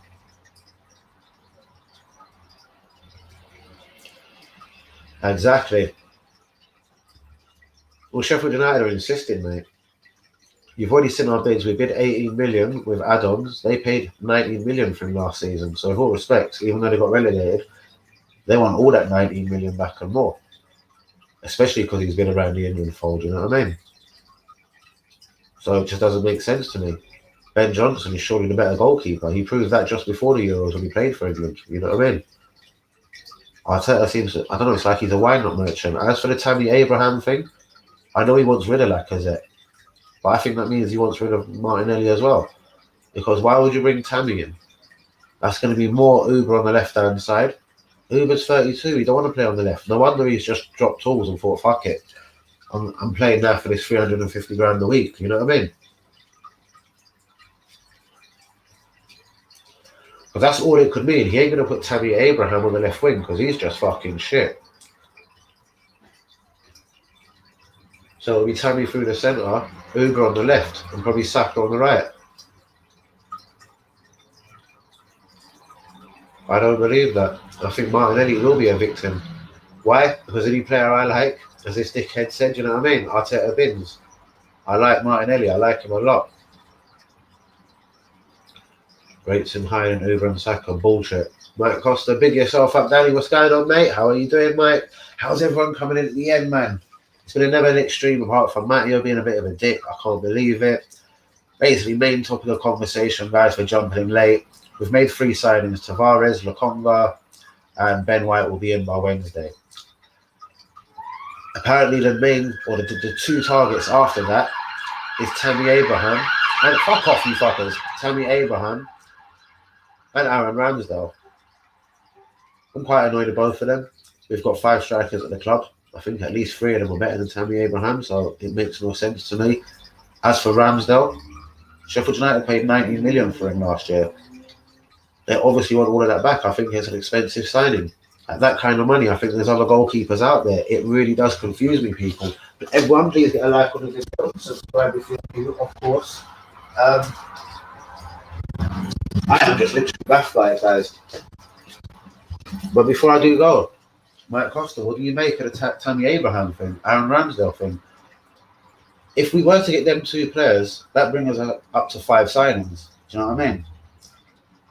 Exactly. Well, Sheffield United are insisting, mate. You've already seen our bids. We bid 18 million with add-ons. They paid 19 million for him last season. So, with all respect, even though they got relegated, they want all that 19 million back and more. Especially because he's been around the Indian fold, you know what I mean? So, it just doesn't make sense to me. Ben Johnson is surely the better goalkeeper. He proved that just before the Euros when he played for England. You know what I mean? Arteta seems to, I don't know, it's like he's a wine-up merchant. As for the Tammy Abraham thing, I know he wants rid of Lacazette. But I think that means he wants rid of Martinelli as well. Because why would you bring Tammy in? That's going to be more Uber on the left-hand side. Uber's 32. He don't want to play on the left. No wonder he's just dropped tools and thought, fuck it. I'm playing now for this 350 grand a week. You know what I mean? Because that's all it could mean. He ain't going to put Tammy Abraham on the left wing because he's just fucking shit. So it'll be Tammy through the centre, Uber on the left, and probably Saka on the right. I don't believe that. I think Martinelli will be a victim. Why? Because any player I like, as this dickhead said, you know what I mean? Arteta bins. I like Martinelli. I like him a lot. Rates him higher than Uber and Saka. Bullshit. Mike Costa, big yourself up, Danny. What's going on, mate? How are you doing, mate? How's everyone coming in at the end, man? It's been another lit stream apart from Matteo being a bit of a dick. I can't believe it. Basically, main topic of conversation, guys, for jumping in late. We've made 3 signings. Tavares, Lokonga, and Ben White will be in by Wednesday. Apparently, the main, or the 2 targets after that is Tammy Abraham And fuck off, you fuckers. Tammy Abraham and Aaron Ramsdale. I'm quite annoyed at both of them. We've got 5 strikers at the club. I think at least 3 of them are better than Tammy Abraham, so it makes no sense to me. As for Ramsdale, Sheffield United paid 19 million for him last year. They obviously want all of that back. I think it's an expensive signing. At that kind of money, I think there's other goalkeepers out there. It really does confuse me, people. But everyone, please get a like on the video, subscribe if you're new, of course. I am just literally baffed by it, guys. But before I do go, Mike Costa, what do you make of the Tammy Abraham thing, Aaron Ramsdale thing? If we were to get them 2 players, that brings us up to 5 signings. Do you know what I mean?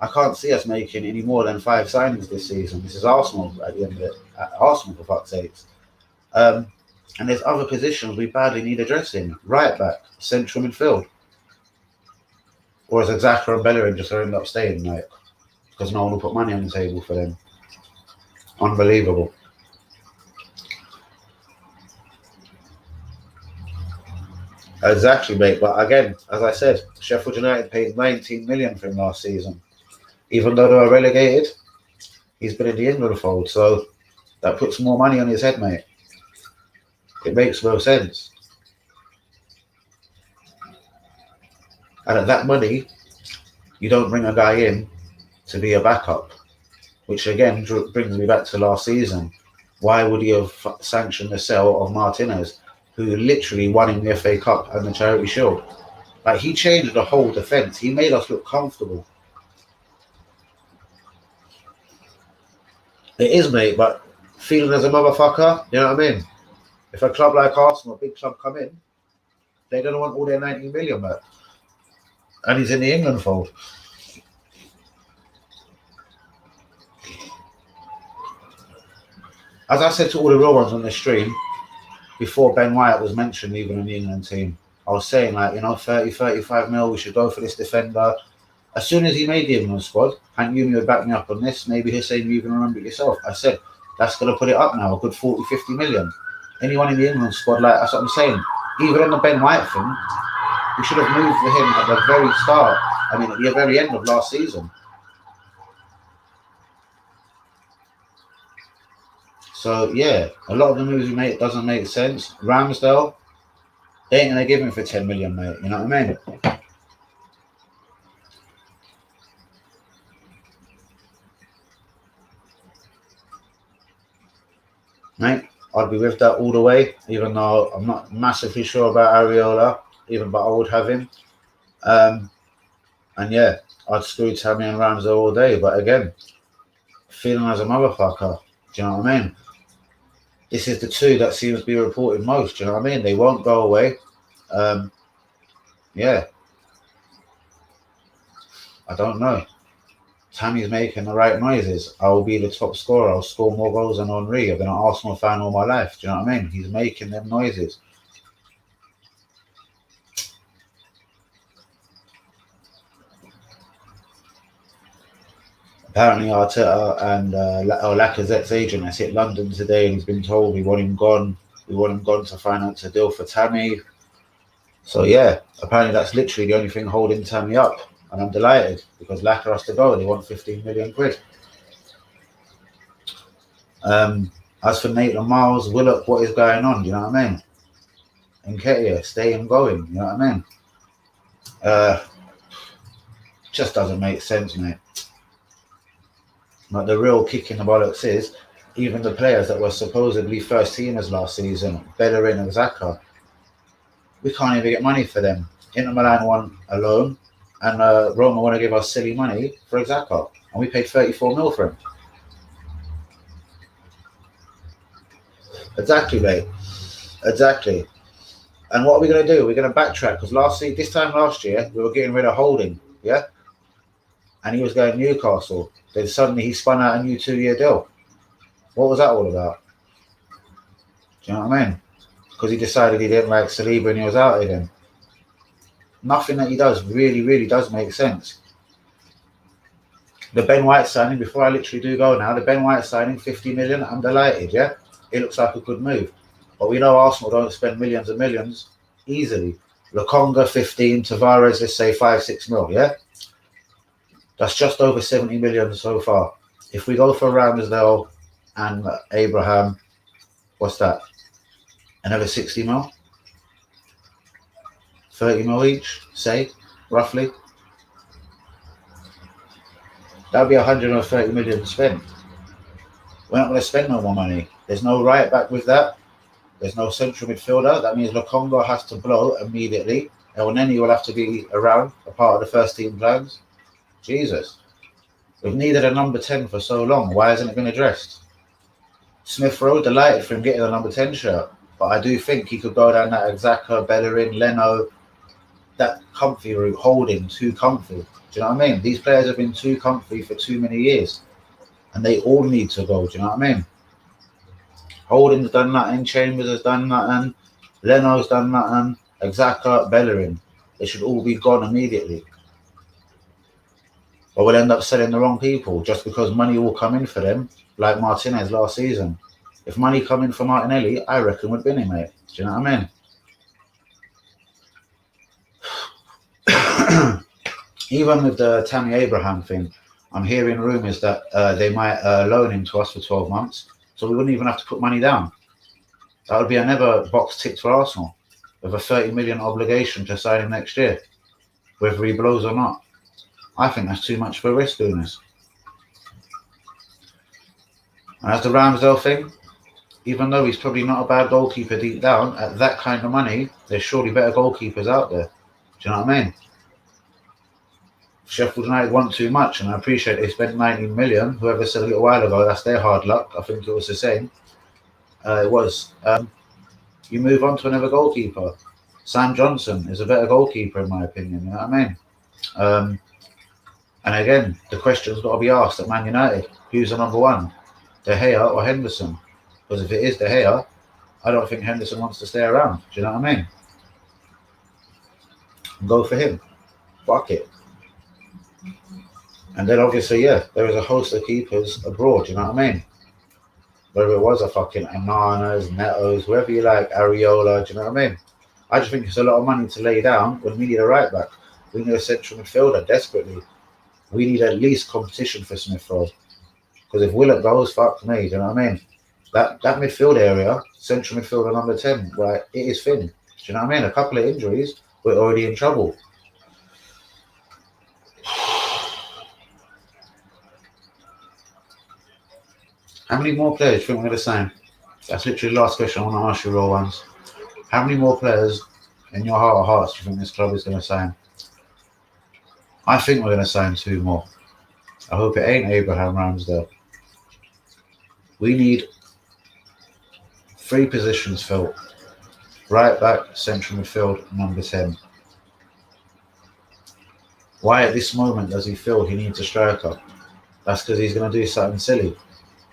I can't see us making any more than 5 signings this season. This is Arsenal at the end of it. Arsenal, for fuck's sakes. And there's other positions we badly need addressing. Right back, central midfield. Or is Xhaka and Bellerin just going to end up staying, like, because no one will put money on the table for them? Unbelievable. Exactly, mate. But again, as I said, Sheffield United paid 19 million for him last season. Even though they were relegated, he's been in the England fold, so that puts more money on his head, mate. It makes no sense. And at that money, you don't bring a guy in to be a backup, which again brings me back to last season. Why would he have sanctioned the sale of Martinez, who literally won in the FA Cup and the Charity Shield? Like, he changed the whole defence. He made us look comfortable. It is, mate, but feeling as a motherfucker, you know what I mean? If a club like Arsenal, a big club, come in, they're going to want all their 90 million back. And he's in the England fold. As I said to all the real ones on the stream, before Ben White was mentioned even in the England team, I was saying, like, you know, 30, 35 mil, we should go for this defender. As soon as he made the England squad, Hank Yumi would back me up on this. Maybe he'll say you even remember it yourself. I said, that's going to put it up now, a good 40, 50 million. Anyone in the England squad, like, that's what I'm saying. Even on the Ben White thing, we should have moved for him at the very start. I mean, at the very end of last season. So, yeah, a lot of the moves we make doesn't make sense. Ramsdale, they ain't going to give him for 10 million, mate. You know what I mean? Mate, I'd be with that all the way, even though I'm not massively sure about Areola, but I would have him. And yeah, I'd screw Tammy and Ramsdale all day. But again, feeling as a motherfucker. Do you know what I mean? This is the 2 that seems to be reported most. Do you know what I mean? They won't go away. Yeah. I don't know. Tammy's making the right noises. I will be the top scorer. I'll score more goals than Henry. I've been an Arsenal fan all my life. Do you know what I mean? He's making them noises. Apparently, Arteta and Lacazette's agent has hit London today, and he's been told we want him gone. We want him gone to finance a deal for Tammy. So yeah, apparently that's literally the only thing holding Tammy up. And I'm delighted because Lacazette has to go. They want 15 million quid. As for Maitland Miles, Willock, what is going on? Do you know what I mean? Nketiah, staying going. You know what I mean? Just doesn't make sense, mate. But the real kick in the bollocks is even the players that were supposedly first teamers last season, Bellerin and Xhaka, we can't even get money for them. Inter Milan won a loan. And Roma want to give us silly money for Xhaka. And we paid 34 mil for him. Exactly, mate. Exactly. And what are we going to do? We're going to backtrack. Because this time last year, we were getting rid of Holding. Yeah? And he was going to Newcastle. Then suddenly he spun out a new 2-year deal. What was that all about? Do you know what I mean? Because he decided he didn't like Saliba and he was out again. Nothing that he does really, really does make sense. The Ben White signing, before I literally do go now, the Ben White signing, 50 million, I'm delighted, yeah? It looks like a good move. But we know Arsenal don't spend millions and millions easily. Lokonga 15, Tavares, let's say 5-6 mil, yeah? That's just over 70 million so far. If we go for Ramsdale and Abraham, what's that? Another 60 mil? 30 mil each, say, roughly. That would be 130 million spent. We're not going to spend no more money. There's no right back with that. There's no central midfielder. That means Lokonga has to blow immediately. El Neni will have to be around, a part of the first team plans. Jesus. We've needed a number 10 for so long. Why hasn't it been addressed? Smith Rowe, delighted for him getting a number 10 shirt. But I do think he could go down that Xhaka, Bellerin, Leno, that comfy route, Holding, too comfy. Do you know what I mean? These players have been too comfy for too many years. And they all need to go. Do you know what I mean? Holding's done nothing, Chambers has done nothing, Leno's done nothing, Xhaka, Bellerin. They should all be gone immediately. But we'll end up selling the wrong people just because money will come in for them, like Martinez last season. If money come in for Martinelli, I reckon we'd bin him, mate. Do you know what I mean? Even with the Tammy Abraham thing, I'm hearing rumours that they might loan him to us for 12 months, so we wouldn't even have to put money down. That would be another box ticked for Arsenal, with a 30 million obligation to sign him next year, whether he blows or not. I think that's too much for a risk doing this. And as the Ramsdale thing, even though he's probably not a bad goalkeeper deep down, at that kind of money, there's surely better goalkeepers out there. Do you know what I mean? Sheffield United want too much, and I appreciate they spent 19 million. Whoever said a little while ago, that's their hard luck. I think it was the same. It was. You move on to another goalkeeper. Sam Johnson is a better goalkeeper, in my opinion. You know what I mean? And again, the question's got to be asked at Man United. Who's the number one? De Gea or Henderson? Because if it is De Gea, I don't think Henderson wants to stay around. Do you know what I mean? Go for him. Fuck it. And then obviously, yeah, there is a host of keepers abroad, do you know what I mean? Whether it was a fucking Ananas, Netos, whoever you like, Areola, do you know what I mean? I just think it's a lot of money to lay down when we need a right back. We need a central midfielder desperately. We need at least competition for Smith Rowe. Because if Willett goes, fuck me, do you know what I mean? That midfield area, central midfielder number 10, right, it is thin. Do you know what I mean? A couple of injuries, we're already in trouble. How many more players do you think we're going to sign? That's literally the last question I want to ask you, Raw Ones. How many more players in your heart of hearts do you think this club is going to sign? I think we're going to sign 2 more. I hope it ain't Abraham Ramsdale. We need 3 positions filled. Right back, central midfield, number 10. Why at this moment does he feel he needs a striker? That's because he's going to do something silly.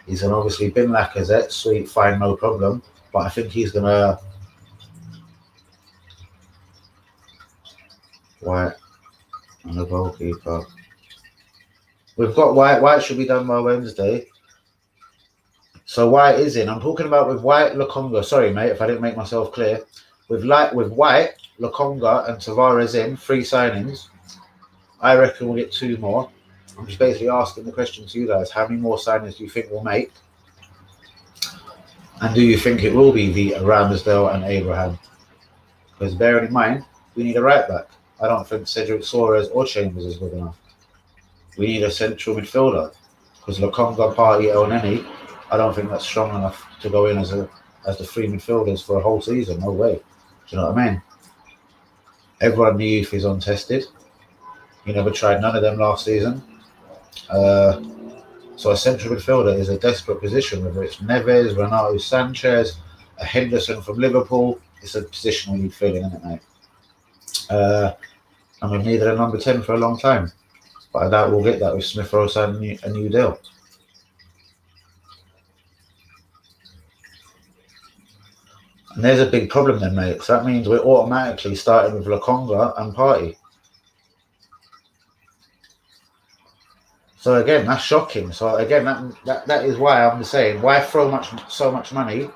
He's going to obviously bin Lacazette, sweet, fine, no problem. But I think he's going to... White and the goalkeeper. We've got White. White should be done by Wednesday. So White is in. I'm talking about with White, Lokonga. Sorry, mate, if I didn't make myself clear. With White, Lokonga, and Tavares in, 3 signings. I reckon we'll get 2 more. I'm just basically asking the question to you guys. How many more signings do you think we'll make? And do you think it will be the Ramsdale and Abraham? Because bearing in mind, we need a right back. I don't think Cedric Soares or Chambers is good enough. We need a central midfielder. Because Lokonga, Partey, El Neni, I don't think that's strong enough to go in as the 3 midfielders for a whole season. No way. Do you know what I mean? Everyone in the youth is untested. You never tried none of them last season. So a central midfielder is a desperate position, whether it's Neves, Renato Sanchez, a Henderson from Liverpool. It's a position we need filling, isn't it, mate? And we've needed a number 10 for a long time. But I doubt we'll get that with Smith Rowe signing a new deal. And there's a big problem then, mate. So that means we're automatically starting with Lokonga and Partey. So again, that's shocking. So again, that is why I'm saying, why throw so much money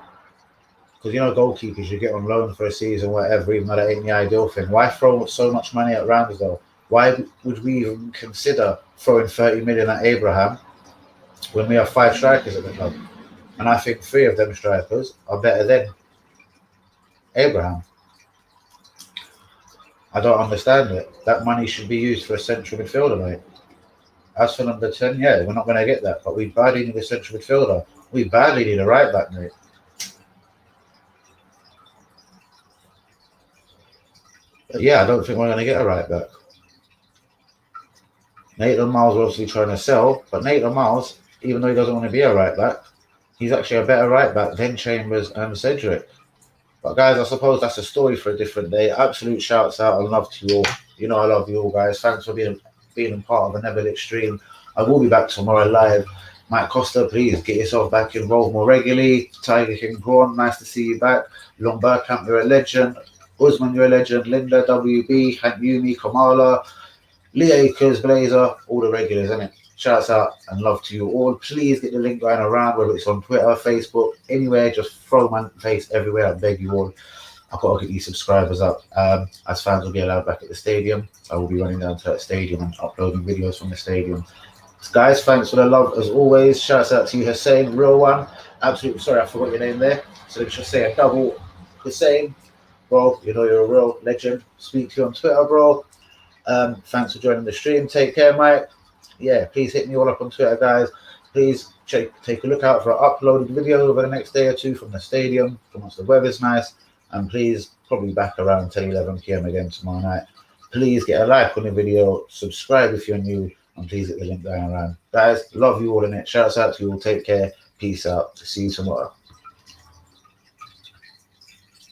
Because you know, goalkeepers you get on loan for a season, whatever, even though that ain't the ideal thing. Why throw so much money at Ramsdale? Why would we even consider throwing 30 million at Abraham when we have 5 strikers at the club? And I think 3 of them strikers are better than Abraham. I don't understand it. That money should be used for a central midfielder, mate. As for number 10, yeah, we're not going to get that. But we badly need a central midfielder. We badly need a right back, mate. But yeah, I don't think we're going to get a right back. Nathan Miles are obviously trying to sell, but Nathan Miles, even though he doesn't want to be a right back, he's actually a better right back than Chambers and Cedric. But guys, I suppose that's a story for a different day. Absolute shouts out and love to you all. You know I love you all, guys. Thanks for being part of a Never Lit stream. I will be back tomorrow live. Mike Costa, please get yourself back involved more regularly. Tiger King Braun, nice to see you back. Long Burkamp, you're a legend. Usman, you're a legend. Linda, WB, Hank Yumi, Kamala, Lee Akers, Blazer, all the regulars, innit? Shouts out and love to you all. Please get the link going around, whether it's on Twitter, Facebook, anywhere. Just throw my face everywhere. I beg you all. I've got to get these subscribers up. As fans will be allowed back at the stadium, I will be running down to that stadium and uploading videos from the stadium. Guys, thanks for the love as always. Shouts out to you, Hussein, real one. Absolutely sorry, I forgot your name there. So let's just say a double Hussein. Bro, you know you're a real legend. Speak to you on Twitter, bro. Thanks for joining the stream. Take care, mate. Yeah, please hit me all up on Twitter, guys. Please take a look out for an uploaded video over the next day or two from the stadium, from once the weather's nice. And please, probably back around 10, 11 p.m. again tomorrow night. Please get a like on the video, subscribe if you're new, and please hit the link down around. Guys, love you all in it. Shouts out to you all. Take care. Peace out. See you tomorrow.